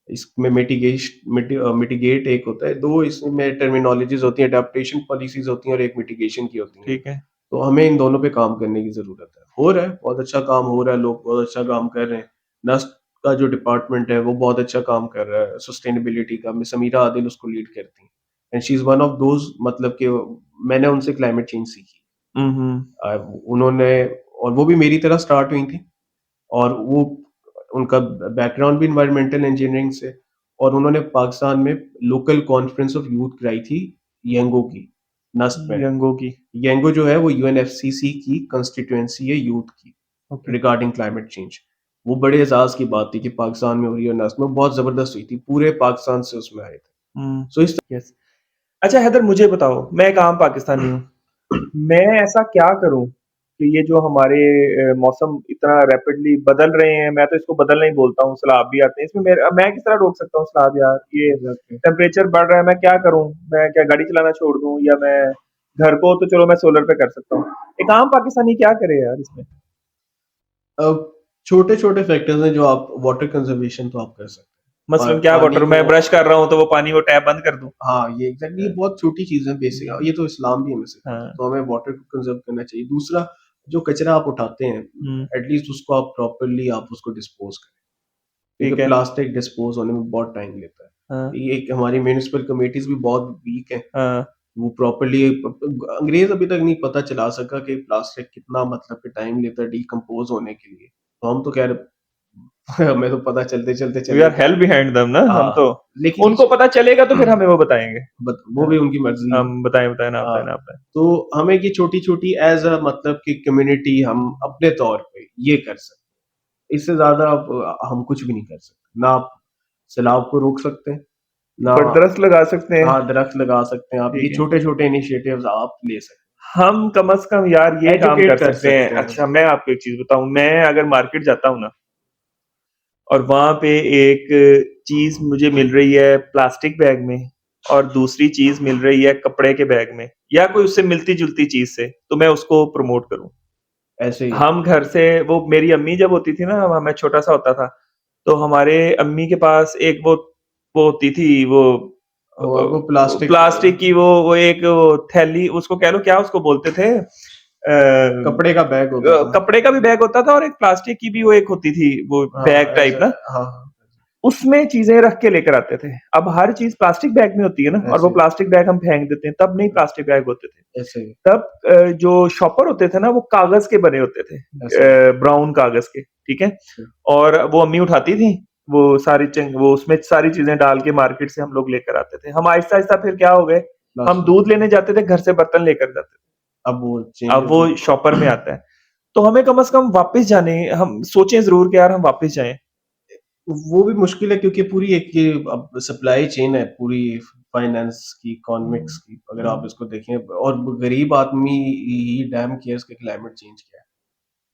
इसमें मिटिगेट एक होता है, 2 इसमें टर्मिनोलॉजीज़ होती हैं, एडाप्टेशन पॉलिसीज़ होती हैं और एक मिटिगेशन की होती हैं। ठीक है। तो हमें इन दोनों पे काम करने की ज़रूरत है। हो रहा है, बहुत अच्छा काम हो रहा है, लोग बहुत अच्छा काम कर रहे हैं। नस्ट का जो डिपार्टमेंट है, वो बहुत अच्छा काम कर रहा है, सस्टेनेबिलिटी का। मिस समीरा आदिल उसको लीड करती हैं and she is one of those मतलब कि मैंने उनसे क्लाइमेट चेंज सीखी। हुँ, हुँ। उन्होंने और वो भी मेरी तरह स्टार्ट हुई थी और वो उनका बैकग्राउंड भी एनवायरमेंटल इंजीनियरिंग से और उन्होंने पाकिस्तान में लोकल कॉन्फ्रेंस ऑफ यूथ कराई थी यंगो की, नस्ब में। यंगो की। यंगो जो है वो यूएनएफसीसी की कंस्टिट्यूएंसी है यूथ की ओके। Regarding climate change. वो बड़े एजाज की बात थी कि पाकिस्तान में हो रही है, नस्ब में बहुत जबरदस्त हुई थी, पूरे पाकिस्तान से उसमें आए थे। हुँ, सो इस यस। अच्छा हैदर, मुझे बताओ, मैं एक आम पाकिस्तानी हूँ। मैं ऐसा क्या करूँ कि ये जो हमारे मौसम इतना रैपिडली बदल रहे हैं, मैं तो इसको बदलना ही बोलता हूँ, सैलाब भी आते हैं। इसमें मैं किस तरह रोक सकता हूँ सैलाब यार? ये एग्जैक्टली टेम्परेचर बढ़ रहा है, मैं क्या करूँ? मैं क्या गाड़ी चलाना छोड़ दूँ, या मैं घर को तो चलो मैं सोलर पे कर सकता हूँ। एक आम पाकिस्तानी क्या करे यार इसमें? अब छोटे छोटे फैक्टर्स हैं जो आप वाटर कंजर्वेशन तो आप कर सकते हैं मसलन क्या, पानी वाटर मैं को। ब्रश कर रहा हूँ तो वो पानी, वो टैप बंद कर दूँ? हाँ, ये एग्ज़ैक्टली ये बहुत छोटी चीज़ है बेसिक ये तो इस्लाम भी हमें सिखाता है, हाँ। तो हमें वाटर को कंज़र्व करना चाहिए। दूसरा, जो कचरा आप उठाते हैं, हुँ, एटलीस्ट उसको आप प्रॉपर्ली आप उसको डिस्पोज़ करें, ठीक क्योंकि है। प्लास्टिक डिस्पोज़ होने में बहुत टाइम लेता हाँ, है। ये एक हमारी म्युनिसिपल कमिटीज़ भी बहुत वीक हैं, हाँ। वो प्रॉपर्ली अंग्रेज़ अभी तक नहीं पता चला सका कि प्लास्टिक कितना मतलब कि टाइम लेता है डिकम्पोज़ होने के लिए। तो हम तो ख़ैर हमें तो पता चलते-चलते वी चले आर गए। हेल बिहाइंड देम ना, हम हाँ, तो। लेकिन उनको पता चलेगा तो फिर हमें वो बताएँगे। वो हाँ, भी उनकी मर्ज़ी है। हम बताएँ, बताएँ ना, आप हाँ, बताएँ ना, आप बताएँ। तो हमें ये छोटी-छोटी एज़ अ मतलब कि कम्युनिटी हम अपने तौर पे ये कर सकते हैं। इससे ज़्यादा अब हम कुछ भी नहीं कर सकते। ना आप सैलाब को रोक सकते हैं, ना बट दरख्त लगा सकते हैं। हाँ, दरख्त लगा सकते हैं आप। ये ठीक है। छोटे-छोटे इनिशिएटिव्स आप ले सकते हम कम से कम यार ये हैं। काम कर एजुकेट कर सकते हैं। सकते हैं। अच्छा, मैं आपको एक चीज़ बताऊँ, मैं अगर मार्केट जाता हूँ ना, और वहाँ पे एक चीज़ मुझे मिल रही है प्लास्टिक बैग में, और दूसरी चीज़ मिल रही है कपड़े के बैग में, या कोई उससे मिलती-जुलती चीज़ से, तो मैं उसको प्रमोट करूँ। ऐसे ही हम घर से, वो मेरी अम्मी जब होती थी ना, मैं छोटा सा होता था, तो हमारे अम्मी के पास एक वो होती थी, वो वो प्लास्टिक प्लास्टिक की वो एक वो थैली, उसको कह लो, क्या उसको बोलते थे, कपड़े का बैग होता था। कपड़े का भी बैग होता था, और एक प्लास्टिक की भी वो एक होती थी, वो बैग हाँ, टाइप ऐसा ना, हाँ, हाँ, उसमें चीजें रख के लेकर आते थे। अब हर चीज प्लास्टिक बैग में होती है ना, और वो ऐसे ही, प्लास्टिक बैग हम फेंक देते हैं। तब नहीं प्लास्टिक बैग होते थे। ऐसे ही, तब जो शॉपर होते थे ना, वो कागज के बने होते थे, ऐसे ही। ब्राउन कागज के, ठीक है। और वो अम्मी उठाती थी, वो वो उसमें सारी चीजें डाल के मार्केट से हम लोग लेकर आते थे। हम आहिस्ता आहिस्ता फिर क्या हो गए, हम प्लास्टिक दूध लेने जाते थे, घर से बर्तन लेकर जाते थे। अब वो चेंज अब हो वो गया। शॉपर में आता है। तो हमें कम से कम वापस जाने, हम सोचें जरूर कि यार हम वापस जाएं। वो भी मुश्किल है क्योंकि पूरी एक ये अब सप्लाई चेन है पूरी फाइनेंस की, इकोनॉमिक्स की, अगर आप इसको देखें और गरीब आदमी ही डैम केयर्स के क्लाइमेट चेंज क्या है।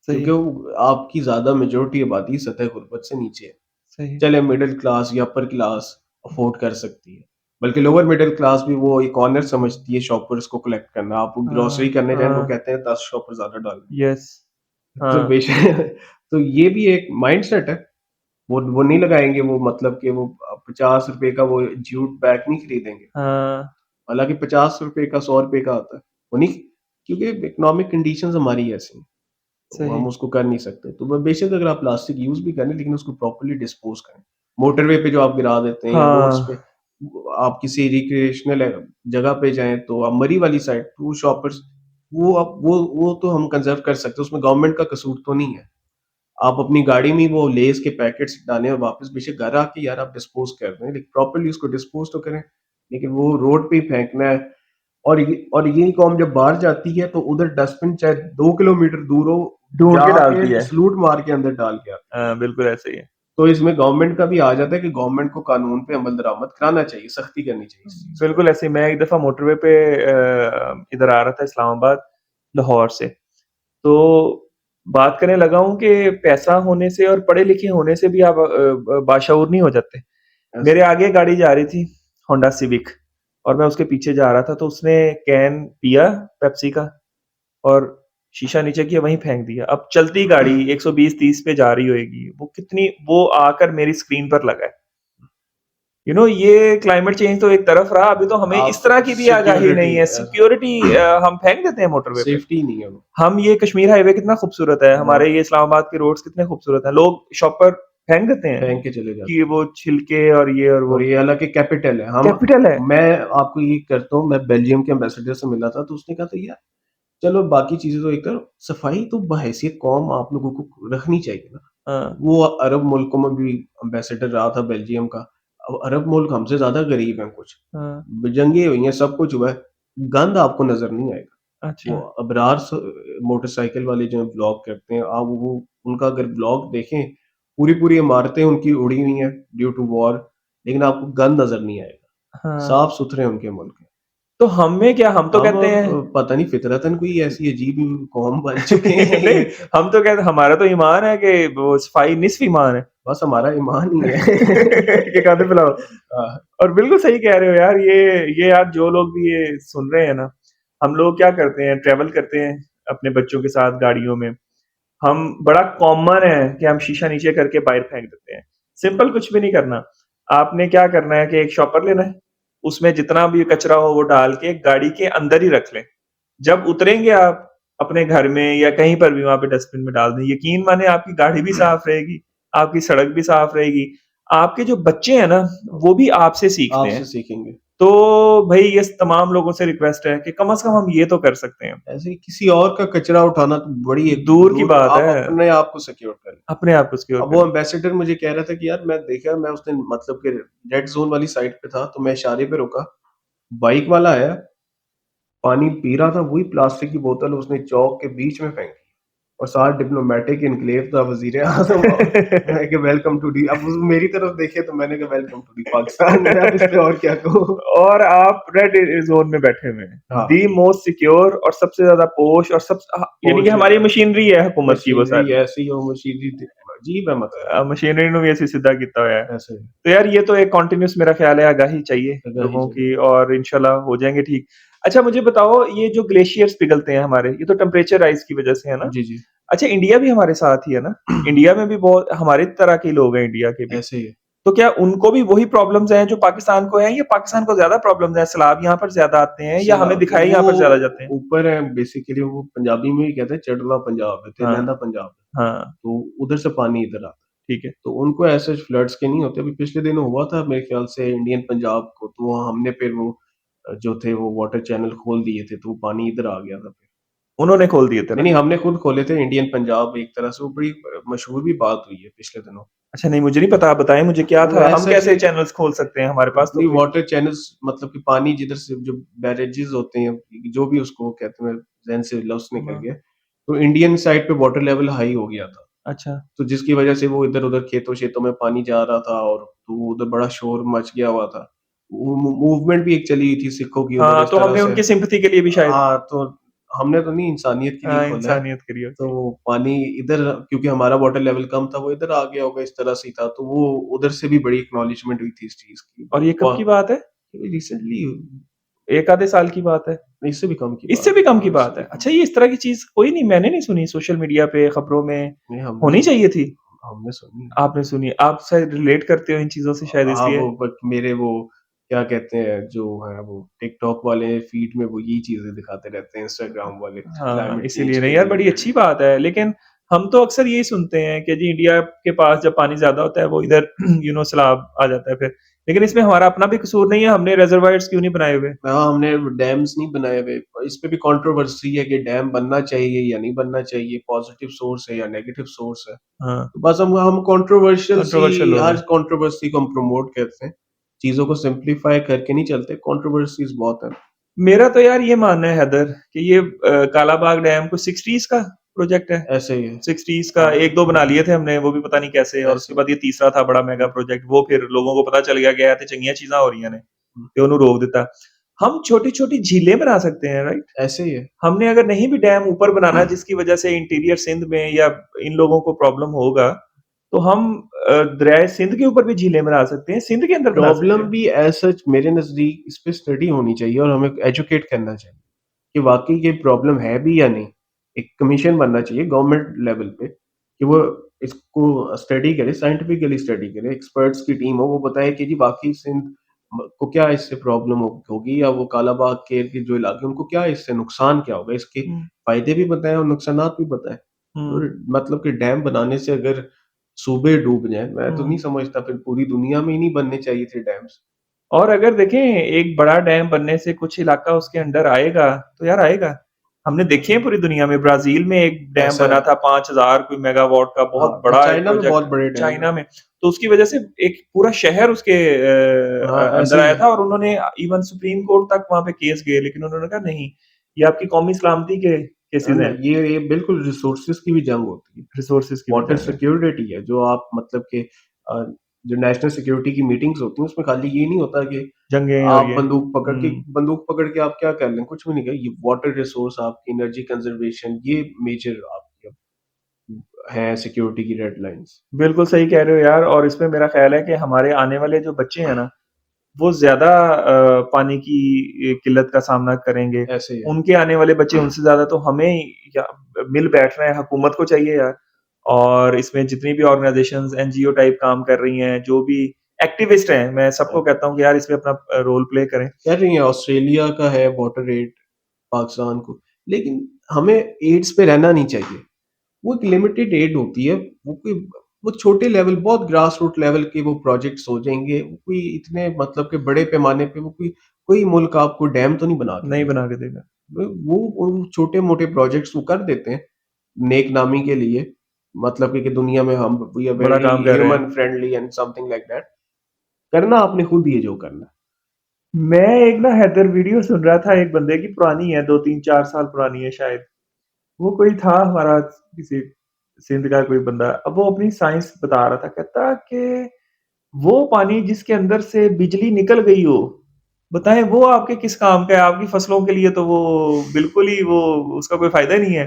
सही। क्योंकि वो आपकी ज़्यादा मेजॉरिटी आबादी सतह गुर्बत से नीचे है। सही। चले मिडिल क्लास या अपर क्लास अफोर्ड कर सकती है। बल्कि लोअर मिडिल क्लास भी वो एक ऑनर समझती है शॉपर्स को कलेक्ट करना। आप ग्रोसरी हाँ, करने जाएँ तो हाँ, कहते हैं 10 शॉपर ज़्यादा डाल दें। यस, तो हाँ, बेशक तो ये भी एक माइंडसेट है। वो नहीं लगाएँगे वो मतलब कि वो ₹50 का वो जूट बैग नहीं खरीदेंगे। हाँ, हालाँकि ₹50 का ₹100 का आता है। वो नहीं क्योंकि इकोनॉमिक कंडीशंस हमारी ऐसी हैं, तो हम सही। उसको कर नहीं सकते। तो बेशक अगर आप प्लास्टिक यूज़ भी करें लेकिन उसको प्रॉपर्ली डिस्पोज़ करें। मोटरवे पे जो आप गिरा देते हैं या रोड्स हाँ, पे आप किसी रिक्रिएशनल जगह पे जाएँ तो आप मरी वाली साइड वो शॉपर्स वो तो हम कंज़र्व कर सकते हैं, उसमें गवर्नमेंट का कसूर तो नहीं है। आप अपनी गाड़ी में वो लेज़ के पैकेट्स डालें और वापस बेशक घर आके यार आप डिस्पोज़ कर दें, लेकिन प्रॉपर्ली उसको डिस्पोज़ तो करें। लेकिन वो रोड पे ही फेंकना है और यही कौम जब बाहर जाती है तो उधर डस्टबिन चाहे 2 किलोमीटर दूर हो, ढूँढ के डालती जाके है। सैल्यूट मार के अंदर डाल के आते हैं। बिल्कुल ऐसे ही है। तो इसमें गवर्नमेंट का भी आ जाता है कि गवर्नमेंट को कानून पे अमल दरामद कराना चाहिए, सख्ती करनी चाहिए इस चीज़ पे। बिल्कुल ऐसे ही मैं एक दफ़ा मोटरवे पे इधर आ रहा था इस्लामाबाद, लाहौर से, तो बात करने लगा हूँ कि पैसा होने से और पढ़े-लिखे होने से भी आप बाशऊर नहीं हो जाते। ऐसे मेरे आगे गाड़ी जा रही थी, होंडा सिविक और मैं उसके पीछे जा रहा था, तो उसने कैन पिया पेप्सी का और शीशा नीचे किया, वहीं फेंक दिया। अब चलती गाड़ी 120-30 पे जा रही होएगी, वो आकर मेरी स्क्रीन पर लगा है। ये क्लाइमेट चेंज तो एक तरफ रहा, अभी तो हमें इस आप तरह की भी आगाही सिक्योरिटी नहीं है। सिक्योरिटी हम फेंक देते हैं मोटरवे पे। सेफ्टी नहीं है वो। हम ये कश्मीर हाईवे कितना खूबसूरत है, हमारे बहुत ये इस्लामाबाद के रोड्स कितने खूबसूरत हैं। लोग शॉपर फेंक देते हैं फेंक के चले कि जाते हैं। वो छिलके और ये और वो और ये हालाँकि कैपिटल है। कैपिटल है। मैं आपको ये करता हूँ, मैं बेल्जियम के एम्बेसडर से मिला था तो उसने कहा था यार चलो बाकी चीज़ें तो एक तरफ, सफाई तो बहैसियत कौम आप लोगों को रखनी चाहिए ना। हाँ, वो अरब मुल्कों में भी एम्बेसडर रहा था बेल्जियम का। अब अरब मुल्क हमसे ज़्यादा गरीब हैं कुछ। हाँ, जंगें हुई हैं, सब कुछ हुआ है, गंद आपको नज़र नहीं आएगा। वो अच्छा। अबरार मोटरसाइकिल वाले जो व्लॉग करते हैं, आप वो उनका अगर व्लॉग देखें, पूरी-पूरी इमारतें उनकी उड़ी हुई हैं ड्यू टू वॉर, लेकिन आपको गंद नज़र नहीं आएगा। हाँ, साफ-सुथरे उनके मुल्क हैं। तो हमें क्या हम तो अब कहते हैं पता नहीं फितरतन कोई ऐसी अजीब कौम बन चुके हैं नहीं, ये। हम तो कहते हमारा तो ईमान है कि वो सफाई निस्फ़ ईमान है। बस हमारा ईमान ही है। कि खाते पिलाओ। हाँ, और बिल्कुल सही कह रहे हो यार, ये यार जो लोग भी ये सुन रहे हैं ना, हम लोग क्या करते हैं, ट्रैवल करते हैं अपने बच्चों के साथ गाड़ियों में। हम बड़ा कॉमन है कि हम शीशा नीचे करके बाहर फेंक देते हैं। सिंपल कुछ भी नहीं करना। आपने क्या करना है कि एक शॉपर लेना है, उसमें जितना भी कचरा हो वो डाल के गाड़ी के अंदर ही रख लें। जब उतरेंगे आप अपने घर में या कहीं पर भी वहाँ पे डस्टबिन में डाल दें। यकीन माने आपकी गाड़ी भी साफ रहेगी, आपकी सड़क भी साफ रहेगी। आपके जो बच्चे हैं ना, वो भी आपसे सीखते आपसे हैं। सीखेंगे। तो भई ये तमाम लोगों से रिक्वेस्ट है कि कम से कम हम ये तो कर सकते हैं। ऐसे ही किसी और का कचरा उठाना तो बड़ी एक दूर की दूर बात आप है, अपने आप को सिक्योर करें। अपने आप को सिक्योर अब वो करें। एम्बेसडर मुझे कह रहा था कि यार मैं देखा मैं उस दिन मतलब कि रेड ज़ोन वाली साइड पे था, तो मैं इशारे पे रुका। बाइक वाला आया, पानी पी रहा था, वही प्लास्टिक की बोतल उसने चौक के बीच में फेंकी और साथ डिप्लोमेटिक एन्क्लेव था वज़ीर-ए-आज़म मैं कि वेलकम टू दी अब वो मेरी तरफ देखे तो मैंने कहा वेलकम टू दी पाकिस्तान मैं अब इस पे और क्या कहूँ? और आप रेड ज़ोन में बैठे हुए हैं। हाँ, दी मोस्ट सिक्योर और सबसे ज़्यादा पोश और यानी कि होश हमारी मशीनरी है हुकूमत की वो मशीनरी सारी। ऐसी हो मशीनरी अजीब है मतलब, मशीनरी ने भी ऐसे सीधा किया हुआ है। ऐसे तो यार ये तो एक कंटीन्यूअस मेरा ख़्याल है आगाही चाहिए जगह ही लोगों चाहिए। की और इंशाल्लाह हो जाएँगे ठीक। अच्छा मुझे बताओ ये जो ग्लेशियर्स पिघलते हैं हमारे, ये तो टेम्परेचर राइज़ की वज़ह से है ना? जी, जी। अच्छा इंडिया भी हमारे साथ ही है ना? इंडिया में भी बहुत हमारी तरह के लोग हैं इंडिया के भी। ऐसे ही है। तो क्या उनको भी वही प्रॉब्लम्स हैं जो पाकिस्तान को हैं या पाकिस्तान को ज़्यादा प्रॉब्लम्स हैं? सैलाब यहाँ पर ज़्यादा आते हैं या हमें सैलाब दिखाई वो यहाँ पर ज़्यादा जाते हैं? ऊपर है बेसिकली वो पंजाबी में ही कहते हैं चढ़ला पंजाब है, ते हाँ, लहंदा पंजाब है, हाँ, तो उधर से पानी इधर आता है। ठीक है। तो उनको ऐसे फ्लड्स के नहीं होते। अभी पिछले दिनों हुआ था मेरे ख्याल से इंडियन पंजाब को, तो वो हमने फिर वो जो थे वो वाटर चैनल खोल दिए थे, तो वो पानी इधर आ गया था फिर। उन्होंने खोल दिए थे नहीं, ना? नहीं हमने खुद खोले थे इंडियन पंजाब एक तरह से वो बड़ी मशहूर भी बात हुई है पिछले दिनों। अच्छा नहीं मुझे नहीं पता, आप बताएँ मुझे क्या वो था? हम ऐसे कैसे ही चैनल्स खोल सकते हैं? हमारे पास तो नहीं कोई वाटर चैनल्स मतलब कि पानी जिधर से जो बैरेजेस होते हैं, जो भी उसको कहते हैं, ज़हन से लफ्ज़ निकल हाँ, गया। तो इंडियन साइड पे वाटर लेवल हाई हो गया था। अच्छा। तो जिसकी वजह से वो इधर-उधर खेतों-शेतों में पानी जा रहा था और तो उधर बड़ा शोर मच गया हुआ था। मूवमेंट भी एक चली हुई थी सिखों की उधर हाँ, इस तो तरह हमने से। उनकी सिम्पैथी के लिए भी शायद हाँ, तो हमने तो नहीं इंसानियत के लिए हाँ, खोला है। इंसानियत करी तो होती। वो पानी इधर क्योंकि हमारा वाटर लेवल कम था, वो इधर आ गया होगा इस तरह से ही था, तो वो उधर से भी बड़ी एक्नॉलेजमेंट हुई थी इस चीज़ की। और ये कब की बात है? रिसेंटली 1 आधे साल की बात है? इससे भी कम की इससे बात भी है। कम की हाँ, इससे बात भी है। कम। अच्छा, ये इस तरह की चीज़ कोई नहीं, मैंने नहीं सुनी सोशल मीडिया पे, खबरों में, नहीं होनी चाहिए थी। हमने सुनी है। आपने सुनी, आप शायद रिलेट करते हो इन चीज़ों से शायद हाँ, इसलिए। वो बट मेरे वो क्या कहते हैं जो है वो टिकटॉक वाले फीड में वो यही चीज़ें दिखाते रहते हैं, इंस्टाग्राम वाले हाँ, क्लाइमेट चेंज इसीलिए नहीं के यार, बड़ी रिलेटेड। अच्छी बात है, लेकिन हम तो अक्सर यही सुनते हैं कि जी इंडिया के पास जब पानी ज़्यादा होता है वो इधर सैलाब आ जाता है फिर। लेकिन इसमें हमारा अपना भी कसूर नहीं है, हमने रिजर्वायर्स क्यों नहीं बनाए हुए? हाँ, हमने डैम्स नहीं बनाए हुए। इस पे भी कंट्रोवर्सी है कि डैम बनना चाहिए या नहीं बनना चाहिए, पॉजिटिव सोर्स है या नेगेटिव सोर्स है। हाँ, तो बस हम कंट्रोवर्शियल सी कंट्रोवर्शियल लोग हर हैं। कंट्रोवर्सी को हम प्रमोट करते हैं। चीज़ों को सिंप्लीफाई करके नहीं चलते, कंट्रोवर्सीज़ बहुत है। मेरा तो यार ये मानना है हैदर कि ये कालाबाग डैम कुछ 60s का प्रोजेक्ट है। ऐसे ही है। 60s का हाँ, 1-2 बना लिए थे हमने, वो भी पता नहीं कैसे, और उसके ऐसे ही। बाद ये तीसरा था बड़ा मेगा हुँ, प्रोजेक्ट, वो फिर लोगों को पता चल गया कि यार ते चंगियां चीज़ां हो रही ने, हुँ, ते ओनू रोक दिता। हम छोटी-छोटी झीलें बना सकते हैं, राइट? ऐसे ही है। हमने अगर नहीं भी डैम ऊपर बनाना जिसकी वजह से इंटीरियर सिंध में या इन लोगों को प्रॉब्लम होगा, तो हम दरियाए सिंध के ऊपर भी झीलें बना सकते हैं, सिंध के अंदर बना सकते प्रॉब्लम हैं। भी एज़ सच मेरे नज़दीक इस पे स्टडी होनी चाहिए और हमें एजुकेट करना चाहिए कि वाक़ई ये प्रॉब्लम है भी या नहीं। एक कमीशन बनना चाहिए गवर्नमेंट लेवल पे कि वो इसको स्टडी करे, साइंटिफिकली स्टडी करे, एक्सपर्ट्स की टीम हो, वो बताए कि जी वाक़ई सिंध को क्या इससे प्रॉब्लम होगी या वो कालाबाग के जो इलाके हैं, उनको क्या इससे नुकसान क्या होगा? इसके हुँ, फ़ायदे भी बताएँ और नुकसानात भी बताएँ। हुँ, और मतलब कि डैम बनाने से अगर सूबे डूब जाएँ, मैं तो नहीं हुँ। समझता फिर पूरी दुनिया में ही नहीं बनने चाहिए थे डैम्स। और अगर देखें एक बड़ा डैम बनने से कुछ इलाका उसके अंडर आएगा, तो यार आएगा। हमने देखे हैं पूरी दुनिया में, ब्राज़ील में एक डैम ऐसा बना है। था 5000 कोई मेगावाट का, हाँ, बहुत और बड़ा एक चाइना में प्रोजेक्ट, बहुत बड़े डैम हैं। चाइना में। तो उसकी वजह से एक पूरा शहर उसके हाँ, ऐसे अंदर ही आया है। था, और उन्होंने इवन सुप्रीम कोर्ट तक वहाँ पे केस गए, लेकिन उन्होंने कहा नहीं, ये आपकी कौमी सलामती के है केसेज़ ना? हैं, ये बिल्कुल रिसोर्सेज़ की भी जंग होती है। रिसोर्सेज़ की भी वाटर जंग है। सिक्योरिटी है जो आप मतलब कि जो नेशनल सिक्योरिटी की मीटिंग्स होती हैं उसमें खाली ये नहीं होता कि जंगें और आप ये। हुँ। बंदूक पकड़ के आप क्या कर लें? कुछ भी नहीं कर ये वाटर रिसोर्स आपकी एनर्जी कंज़र्वेशन ये मेजर आपकी हैं सिक्योरिटी की रेडलाइन्स। बिल्कुल सही कह रहे हो यार, और इसमें मेरा ख़्याल है कि हमारे आने वाले जो बच्चे हैं ना, वो ज़्यादा पानी की किल्लत का सामना करेंगे। ऐसे ही है। उनके आने वाले बच्चे उनसे ज़्यादा तो हमें या मिल बैठ रहे हैं, हुकूमत को चाहिए यार। और इसमें जितनी भी ऑर्गनाइज़ेशंस एनजीओ टाइप काम कर रही हैं, जो भी एक्टिविस्ट हैं, मैं सबको कहता हूँ कि यार इसमें अपना रोल प्ले करें। कह रही हैं ऑस्ट्रेलिया का है वाटर एड पाकिस्तान को, लेकिन हमें एड्स पे रहना नहीं चाहिए। वो एक लिमिटेड एड होती है, वो छोटे लेवल बहुत ग्रास रूट लेवल के वो प्रोजेक्ट्स हो जाएँगे, वो कोई इतने मतलब के बड़े पैमाने पे वो कोई मुल्क आपको डैम तो नहीं बना के नहीं देगा। बना के देगा। वो छोटे-मोटे प्रोजेक्ट्स वो कर देते हैं, नेक-नामी के लिए, मतलब कि दुनिया में हम वी आर बड़ा वेरी काम कर रहे हैं। Human friendly and something like that. करना आपने खुद ही है जो करना है। मैं एक ना हैदर वीडियो सुन रहा था एक बंदे की, पुरानी है, 2-3 4 साल पुरानी है शायद। वो कोई था हमारा किसी सिंध का कोई बंदा, अब वो अपनी साइंस बता रहा था, कहता कि वो पानी जिसके अंदर से बिजली निकल गई हो, बताएं वो आपके किस काम का है? आपकी फसलों के लिए तो वो बिल्कुल ही वो उसका कोई फायदा ही नहीं है,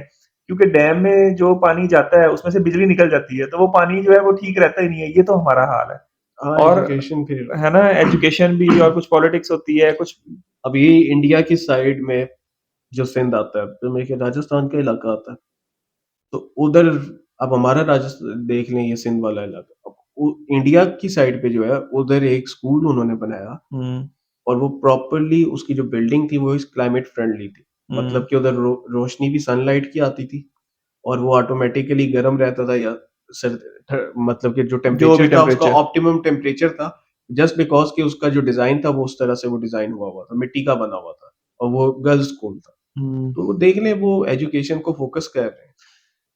क्योंकि डैम में जो पानी जाता है उसमें से बिजली निकल जाती है, तो वो पानी जो है वो ठीक रहता ही नहीं है। ये तो हमारा हाल है। हाँ, और एजुकेशन फिर है ना, एजुकेशन भी, और कुछ पॉलिटिक्स होती है कुछ। अब ये इंडिया की साइड में जो सिंध आता है, तो मेरे ख्याल राजस्थान का इलाका आता है। तो उधर अब हमारा देख लें ये सिंध वाला इलाका। अब इंडिया की साइड पे जो है उधर एक स्कूल उन्होंने बनाया हम्म, और वो प्रॉपरली उसकी जो बिल्डिंग थी वो इस क्लाइमेट फ्रेंडली थी। हम्म। मतलब कि उधर रोशनी भी सनलाइट की आती थी और वो ऑटोमेटिकली गर्म रहता था या मतलब कि जो जो भी टेम्परेचर था उसका टेम्परेचर। ऑप्टिमम टेम्परेचर था जस्ट बिकॉज कि उसका जो डिजाइन था वो उस तरह से वो डिजाइन हुआ था, मिट्टी का बना हुआ था और वो गर्ल्स स्कूल था। हम्म। तो वो देख लें वो एजुकेशन को फोकस कर रहे हैं।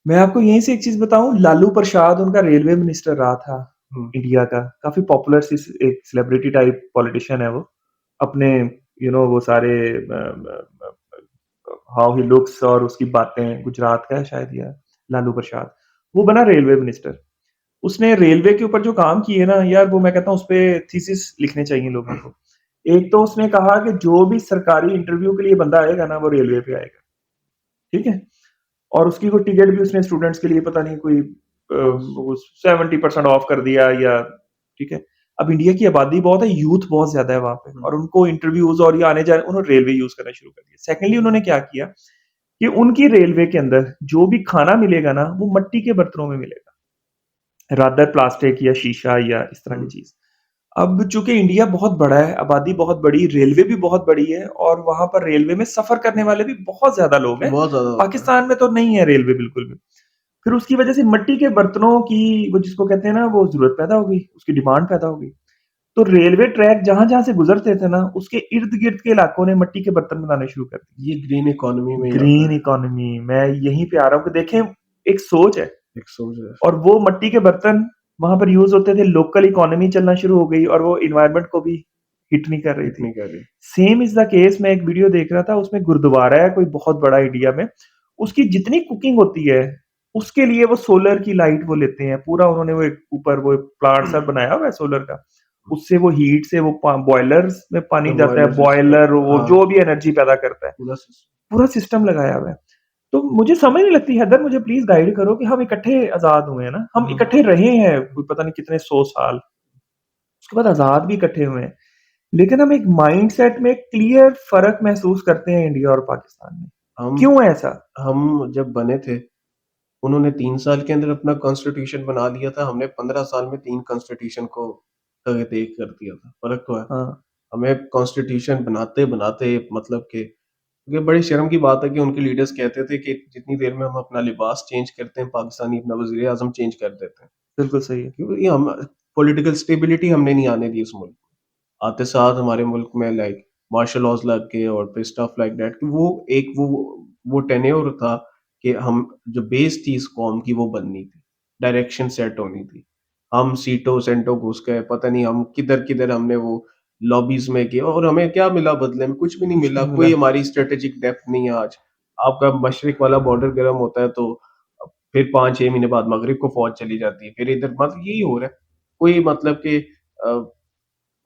मैं आपको यहीं से एक चीज बताऊं, लालू प्रसाद उनका रेलवे मिनिस्टर रहा था हम्म, इंडिया का, काफी पॉपुलर सी एक सेलिब्रिटी टाइप पॉलिटिशियन है वो। अपने वो सारे हाउ ही लुक्स और उसकी बातें, गुजरात का है शायद, या लालू प्रसाद, वो बना रेलवे मिनिस्टर। उसने रेलवे के ऊपर जो काम किए ना यार, वो मैं कहता हूँ उस पे थीसिस लिखने चाहिए लोगों को। एक तो उसने कहा कि जो भी सरकारी इंटरव्यू के लिए बंदा आएगा ना, वो रेलवे पे आएगा। ठीक है? और उसकी कोई टिकट भी उसने स्टूडेंट्स के लिए पता नहीं कोई हाँ, वो 70% ऑफ कर दिया या ठीक है। अब इंडिया की आबादी बहुत है, यूथ बहुत ज़्यादा है वहाँ पे हुँ, और उनको इंटरव्यूज़ और ये आने-जाने उन्होंने रेलवे यूज़ करना शुरू कर दिया। सेकंडली उन्होंने क्या किया कि उनकी रेलवे के अंदर जो भी खाना मिलेगा ना, वो मिट्टी के बर्तनों में मिलेगा, रादर प्लास्टिक या शीशा या इस तरह की हुँ, चीज़। अब चूँकि इंडिया बहुत बड़ा है, आबादी बहुत बड़ी, रेलवे भी बहुत बड़ी है और वहाँ पर रेलवे में सफ़र करने वाले भी बहुत ज़्यादा लोग हैं। बहुत ज़्यादा होता है। पाकिस्तान में तो नहीं है रेलवे बिल्कुल भी। फिर उसकी वजह से मिट्टी के बर्तनों की वो जिसको कहते हैं ना वो ज़रूरत पैदा हो गई, उसकी डिमांड पैदा हो गई। तो रेलवे ट्रैक जहाँ-जहाँ से गुज़रते थे ना, उसके इर्द-गिर्द के इलाकों ने मिट्टी के बर्तन बनाने शुरू कर दिए। ये ग्रीन इकोनॉमी में ही आता ग्रीन है, इकोनॉमी, मैं यहीं पे आ रहा हूँ कि देखें एक सोच है एक सोच है, और वो मिट्टी के बर्तन वहाँ पर यूज़ होते थे, लोकल इकोनॉमी चलना शुरू हो गई और वो एनवायरनमेंट को भी हिट नहीं कर रही थी। इतनी कह रही। सेम इज़ द केस मैं एक वीडियो देख रहा था, उसमें गुरुद्वारा है कोई बहुत बड़ा इंडिया में, उसकी जितनी कुकिंग होती है, उसके लिए वो सोलर की लाइट वो लेते हैं, पूरा उन्होंने वो एक ऊपर वो प्लांट सा बनाया हुआ है सोलर का, उससे वो हीट से वो पा बॉयलर्स में पानी जाता है, बॉयलर सिस्टम बॉयलर वो हाँ, जो भी एनर्जी पैदा करता है, पूरा सिस्टम पूरा सिस्टम लगाया हुआ है। तो मुझे समझ नहीं लगती हैदर मुझे प्लीज़ गाइड करो कि हम इकट्ठे आज़ाद हुए हैं ना, हम हुँ, इकट्ठे रहे हैं कोई पता नहीं कितने 100 साल, उसके बाद आज़ाद भी इकट्ठे हुए हैं। लेकिन हम एक माइंडसेट में क्लियर फ़र्क महसूस करते हैं इंडिया और पाकिस्तान में। हम क्यों है ऐसा? हम जब बने थे, उन्होंने 3 साल के अंदर अपना कॉन्स्टिट्यूशन बना लिया था, हमने 15 साल में 3 कॉन्स्टिट्यूशन को तगदेक कर दिया था, फ़र्क तो है। हाँ, हमें कॉन्स्टिट्यूशन बनाते-बनाते मतलब कि ये बड़ी शर्म की बात है कि उनके लीडर्स कहते थे कि जितनी देर में हम अपना लिबास चेंज करते हैं, पाकिस्तानी अपना वज़ीर-ए-आज़म चेंज कर देते हैं। बिल्कुल सही है। क्योंकि हम पॉलिटिकल स्टेबिलिटी हमने नहीं आने दी उस मुल्क में। आते साथ हमारे मुल्क में लाइक मार्शल लॉज़ लग गए और फिर स्टफ लाइक दैट कि वो एक वो टेन्योर था कि हम जो बेस थी इस कौम की वो बननी थी, डायरेक्शन सेट होनी थी। हम सीटों-सेंटों घुस गए, पता नहीं हम किधर-किधर हमने वो लॉबीज़ में किया और हमें क्या मिला बदले में? कुछ भी नहीं कुछ मिला, नहीं मिला। कोई हमारी स्ट्रैटेजिक डेप्थ नहीं है आज। आपका मशरिक वाला बॉर्डर गर्म होता है तो फिर 5-6 महीने बाद मगरिब को फ़ौज चली जाती है, फिर इधर मतलब यही हो रहा है। कोई मतलब कि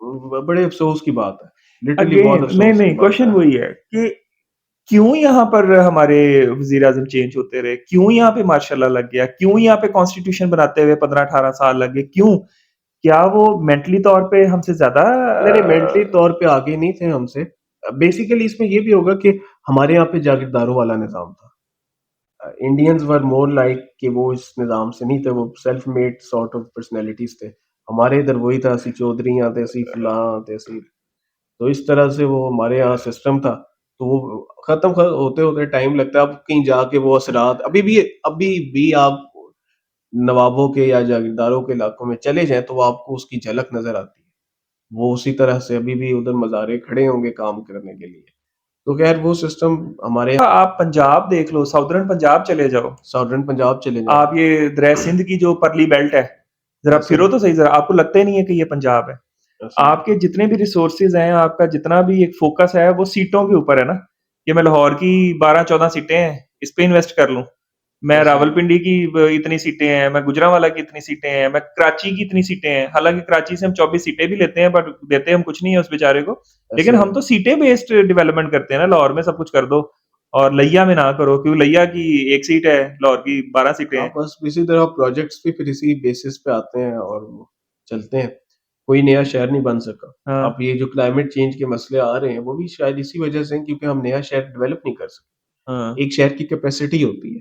बड़े अफ़सोस की बात है। लिटरली बहुत अगेन नहीं, अफ़सोस की नहीं बात क्वेश्चन है। वही है कि क्यों यहाँ पर हमारे वज़ीर-आज़म चेंज होते रहे? क्यों यहाँ पे मार्शल लॉ लग गया? क्यों यहाँ पे कॉन्स्टिट्यूशन बनाते हुए 15-18 साल लगे? क्यों? क्या वो मेंटली तौर पे हमसे ज़्यादा नहीं, मेंटली तौर पे आगे नहीं थे हमसे। बेसिकली इसमें ये भी होगा कि हमारे यहाँ पे जागीरदारों वाला निज़ाम था। इंडियंस वर मोर लाइक कि वो इस निज़ाम से नहीं थे, वो self made sort of personalities थे। हमारे इधर वही था, असी चौधरियाँ थे, असी फलाँ थे, असी तो इस तरह से वो हमारे यहाँ सिस्टम था। तो वो ख़त्म होते-होते टाइम लगता है। अब कहीं जाके वो असरात अभी भी आप नवाबों के या जागीरदारों के इलाकों में चले जाएँ, तो आपको उसकी झलक नज़र आती है। वो उसी तरह से अभी भी उधर मज़ारे खड़े होंगे काम करने के लिए। तो ख़ैर वो सिस्टम हमारे यहाँ आप पंजाब देख लो, साउदर्न पंजाब चले जाओ। सॉवरेन पंजाब चले जाएँ, आप ये दरिया सिंध की जो परली बेल्ट है, ज़रा ऐसे फिरो तो सही ज़रा, आपको लगता ही नहीं है कि ये पंजाब है। ऐसे आपके जितने भी रिसोर्सेज़ हैं, आपका जितना भी एक फ़ोकस है, वो सीटों के ऊपर है ना, कि मैं लाहौर की 12-14 सीटें हैं, इस पे इन्वेस्ट कर लूँ। मैं ऐसे रावलपिंडी की इतनी सीटें हैं, मैं गुजरांवाला की इतनी सीटें हैं, मैं कराची की इतनी सीटें हैं। हालाँकि कराची से हम 24 सीटें भी लेते हैं, बट देते हम कुछ नहीं है उस बेचारे को। लेकिन ऐसे हम तो सीटें बेस्ड डेवलपमेंट करते हैं ना, लाहौर में सब कुछ कर दो और लिया में ना करो, क्योंकि लिया की 1 सीट है, लाहौर की 12 सीटें हाँ, हैं। बस इसी तरह प्रोजेक्ट्स भी फिर इसी बेसिस पे आते हैं और वो चलते हैं। कोई नया शहर नहीं बन सका। हाँ, अब ये जो क्लाइमेट चेंज के मसले आ रहे हैं, वो भी शायद इसी वजह से हैं क्योंकि हम नया शहर डेवलप नहीं कर हाँ। सके। एक शहर की कैपेसिटी होती है,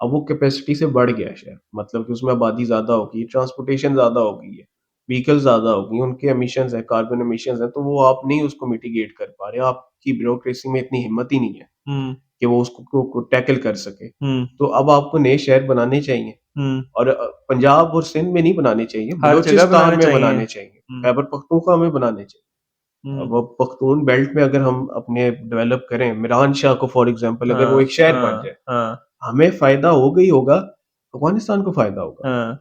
अब वो कैपेसिटी से बढ़ गया है शहर, मतलब कि उसमें आबादी ज़्यादा हो गई है, ट्रांसपोर्टेशन ज़्यादा हो गई है, व्हीकल ज़्यादा हो गई हैं, उनके एमिशंस हैं, कार्बन एमिशंस हैं, तो वो आप नहीं उसको मिटिगेट कर पा रहे, आपकी ब्यूरोक्रेसी में इतनी हिम्मत ही नहीं है हुँ, कि वो उसको को टैकल कर सके। हुँ, तो अब आपको नए शहर बनाने चाहिए। हुँ। और पंजाब और सिंध में नहीं बनाने चाहिए, हर जगह बलूचिस्तान बनाने में चाहिए। बनाने चाहिए, हुँ, खैबर पख्तूनख्वा में बनाने चाहिए। हुँ। अब वो पख्तून बेल्ट में अगर हम अपने डेवलप करें, मिरान शाह को फॉर एग्ज़ाम्पल अगर वो हाँ, एक शहर बन हाँ, जाए, हाँ, हमें फ़ायदा होगा ही होगा, अफ़गानिस्तान को फ़ायदा होगा। हाँ।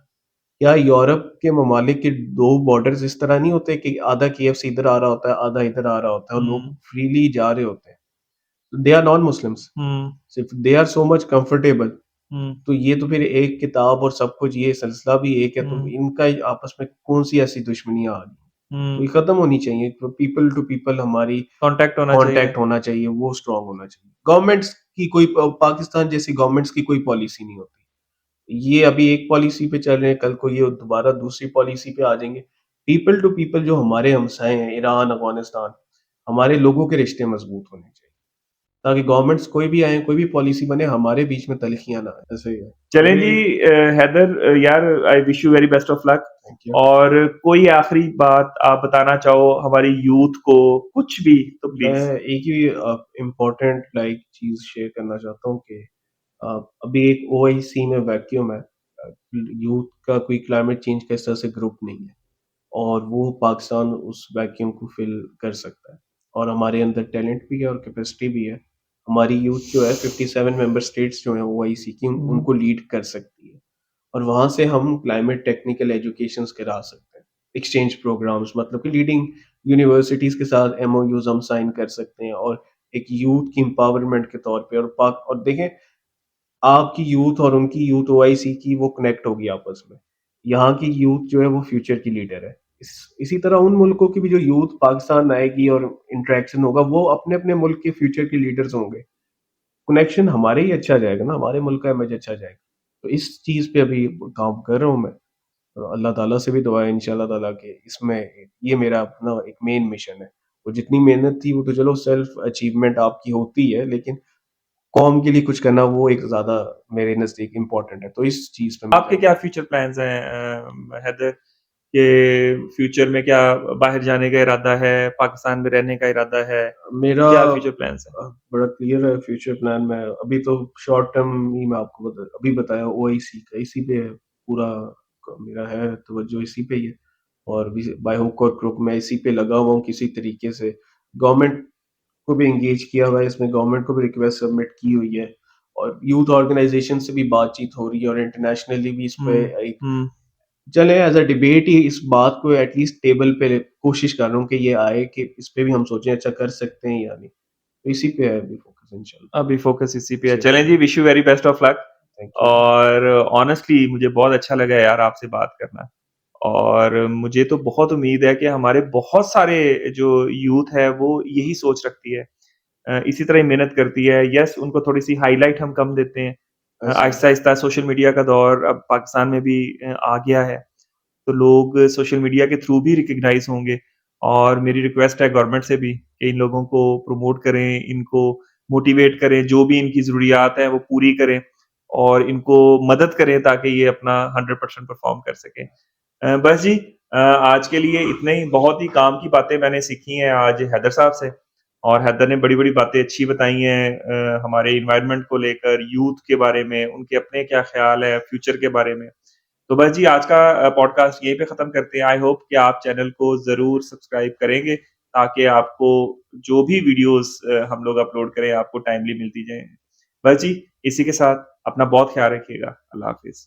क्या यूरोप के ममालिक के 2 बॉर्डर्स इस तरह नहीं होते कि आधा केएफसी इधर आ रहा होता है, आधा इधर आ रहा होता है और लोग हुँ, फ्रीली जा रहे होते हैं। दे आर नॉन मुस्लिम्स, हुँ, सिर्फ they are so much comfortable हुँ, तो ये तो फिर एक किताब और सब कुछ ये सिलसिला भी एक है, तो हुँ, इनका आपस में कौन-सी ऐसी दुश्मनियाँ आ गई? तो हुँ। ये खत्म होनी चाहिए, तो पीपल टू पीपल हमारी कॉन्टैक्ट होना चाहिए। कॉन्टैक्ट होना चाहिए, वो स्ट्रॉन्ग होना चाहिए। गवर्नमेंट्स की कोई पाकिस्तान जैसी गवर्नमेंट्स की कोई पॉलिसी नहीं होती। ये अभी एक पॉलिसी पे चल रहे हैं, कल को ये दोबारा दूसरी पॉलिसी पे आ जाएँगे। पीपल टू पीपल जो हमारे हमसाए हैं, ईरान, अफ़गानिस्तान, हमारे लोगों के रिश्ते मज़बूत होने चाहिए, ताकि गवर्नमेंट्स कोई भी आएँ, कोई भी पॉलिसी बने, हमारे बीच में तल्खियाँ ना आए। ऐसे ही है। चलें जी, ये हैदर, यार I wish you very best of luck. Thank you. और कोई आखिरी बात आप बताना चाहो हमारी यूथ को, कुछ भी तो मैं प्लीज। एक ही इम्पोर्टेंट चीज़ शेयर करना चाहता हूँ कि अ, अभी एक ओआईसी में वैक्यूम है। यूथ का कोई क्लाइमेट चेंज का इस तरह से ग्रुप नहीं है और वो पाकिस्तान उस वैक्यूम को फिल कर सकता है और हमारे अंदर टैलेंट भी है और कैपेसिटी भी है। हमारी यूथ जो है 57 मेंबर स्टेट्स जो हैं ओआईसी की हम्म, उनको लीड कर सकती है और वहाँ से हम क्लाइमेट टेक्निकल एजुकेशंस करा सकते हैं। एक्सचेंज प्रोग्राम्स मतलब कि लीडिंग यूनिवर्सिटीज़ के साथ एमओयूज़ हम साइन कर सकते हैं और एक यूथ की एम्पावरमेंट के तौर पे और पाक और देखें आपकी यूथ और उनकी यूथ ओआईसी की वो कनेक्ट होगी आपस में। यहाँ की यूथ जो है वो फ्यूचर की लीडर है। इसी तरह उन मुल्कों की भी जो यूथ पाकिस्तान आएगी और इंटरेक्शन होगा वो अपने-अपने मुल्क के फ्यूचर के लीडर्स होंगे। कनेक्शन हमारे ही अच्छा जाएगा ना, हमारे मुल्क का इमेज अच्छा जाएगा। तो इस चीज़ पे अभी काम कर रहा हूँ मैं। अल्लाह ताला से भी दुआ है इंशाअल्लाह ताला कि इसमें ये मेरा अपना एक मेन मिशन है। और जितनी मेहनत थी वो तो चलो सेल्फ अचीवमेंट आपकी होती है, लेकिन कौम के लिए कुछ करना वो एक ज़्यादा मेरे नज़दीक इम्पोर्टेंट है। तो इस चीज़ पे मैं आपके काम क्या फ्यूचर प्लान्स हैं, हैदर, के फ्यूचर में क्या बाहर जाने का इरादा है, पाकिस्तान में रहने का इरादा है, मेरा क्या फ्यूचर प्लान्स हैं? बड़ा क्लियर है फ्यूचर प्लान में अभी तो शॉर्ट टर्म ही मैं आपको अभी बताया ओआईसी का इसी पे पूरा मेरा है तवज्जो इसी पे ही है और बाय हुक और क्रुक मैं इसी पे लगा हुआ हूँ किसी तरीके से गवर्नमेंट को भी एंगेज किया हुआ है इसमें गवर्नमेंट को भी रिक्वेस्ट सबमिट की हुई है और यूथ ऑर्गेनाइजेशन से भी बातचीत हो रही है और इंटरनेशनली भी इस पे हुँ, एक हुँ। चले एज अ डिबेट ही इस बात को एटलीस्ट टेबल पे कोशिश कर रहा हूँ कि ये आए कि इस पे भी हम सोचें अच्छा कर सकते हैं या नहीं तो इसी पे है अभी फोकस इंशाल्लाह। अभी फ़ोकस इसी पे है। जी चलें जी, wish you very best of luck. Thank you. और ऑनेस्टली मुझे बहुत अच्छा लगा यार आपसे बात करना। और मुझे तो बहुत उम्मीद है कि हमारे बहुत सारे जो यूथ है वो यही सोच रखती है। इसी तरह ही मेहनत करती है। यस, उनको थोड़ी-सी हाइलाइट हम कम देते हैं। ऐसे ही आहिस्ता-आहिस्ता सोशल मीडिया का दौर अब पाकिस्तान में भी आ गया है। तो लोग सोशल मीडिया के थ्रू भी रिकॉग्नाइज़ होंगे। और मेरी रिक्वेस्ट है गवर्नमेंट से भी कि इन लोगों को प्रमोट करें, इनको मोटिवेट करें, जो भी इनकी ज़रूरियात हैं वो पूरी करें और इनको मदद करें ताकि ये अपना 100% परफ़ॉर्म कर सकें। बस जी, आज के लिए इतना ही। बहुत ही काम की बातें मैंने सीखी हैं आज हैदर साहब से। और हैदर ने बड़ी-बड़ी बातें अच्छी बताई हैं, हमारे एनवायरनमेंट को लेकर, यूथ के बारे में, उनके अपने क्या ख़्याल है फ्यूचर के बारे में। तो बस जी, आज का पॉडकास्ट यहीं पे ख़त्म करते हैं। आई होप कि आप चैनल को ज़रूर सब्सक्राइब करेंगे ताकि आपको जो भी वीडियोज़ हम लोग अपलोड करें आपको टाइमली मिलती जाएँ। बस जी, इसी के साथ अपना बहुत ख़्याल रखिएगा। अल्लाह हाफ़िज़।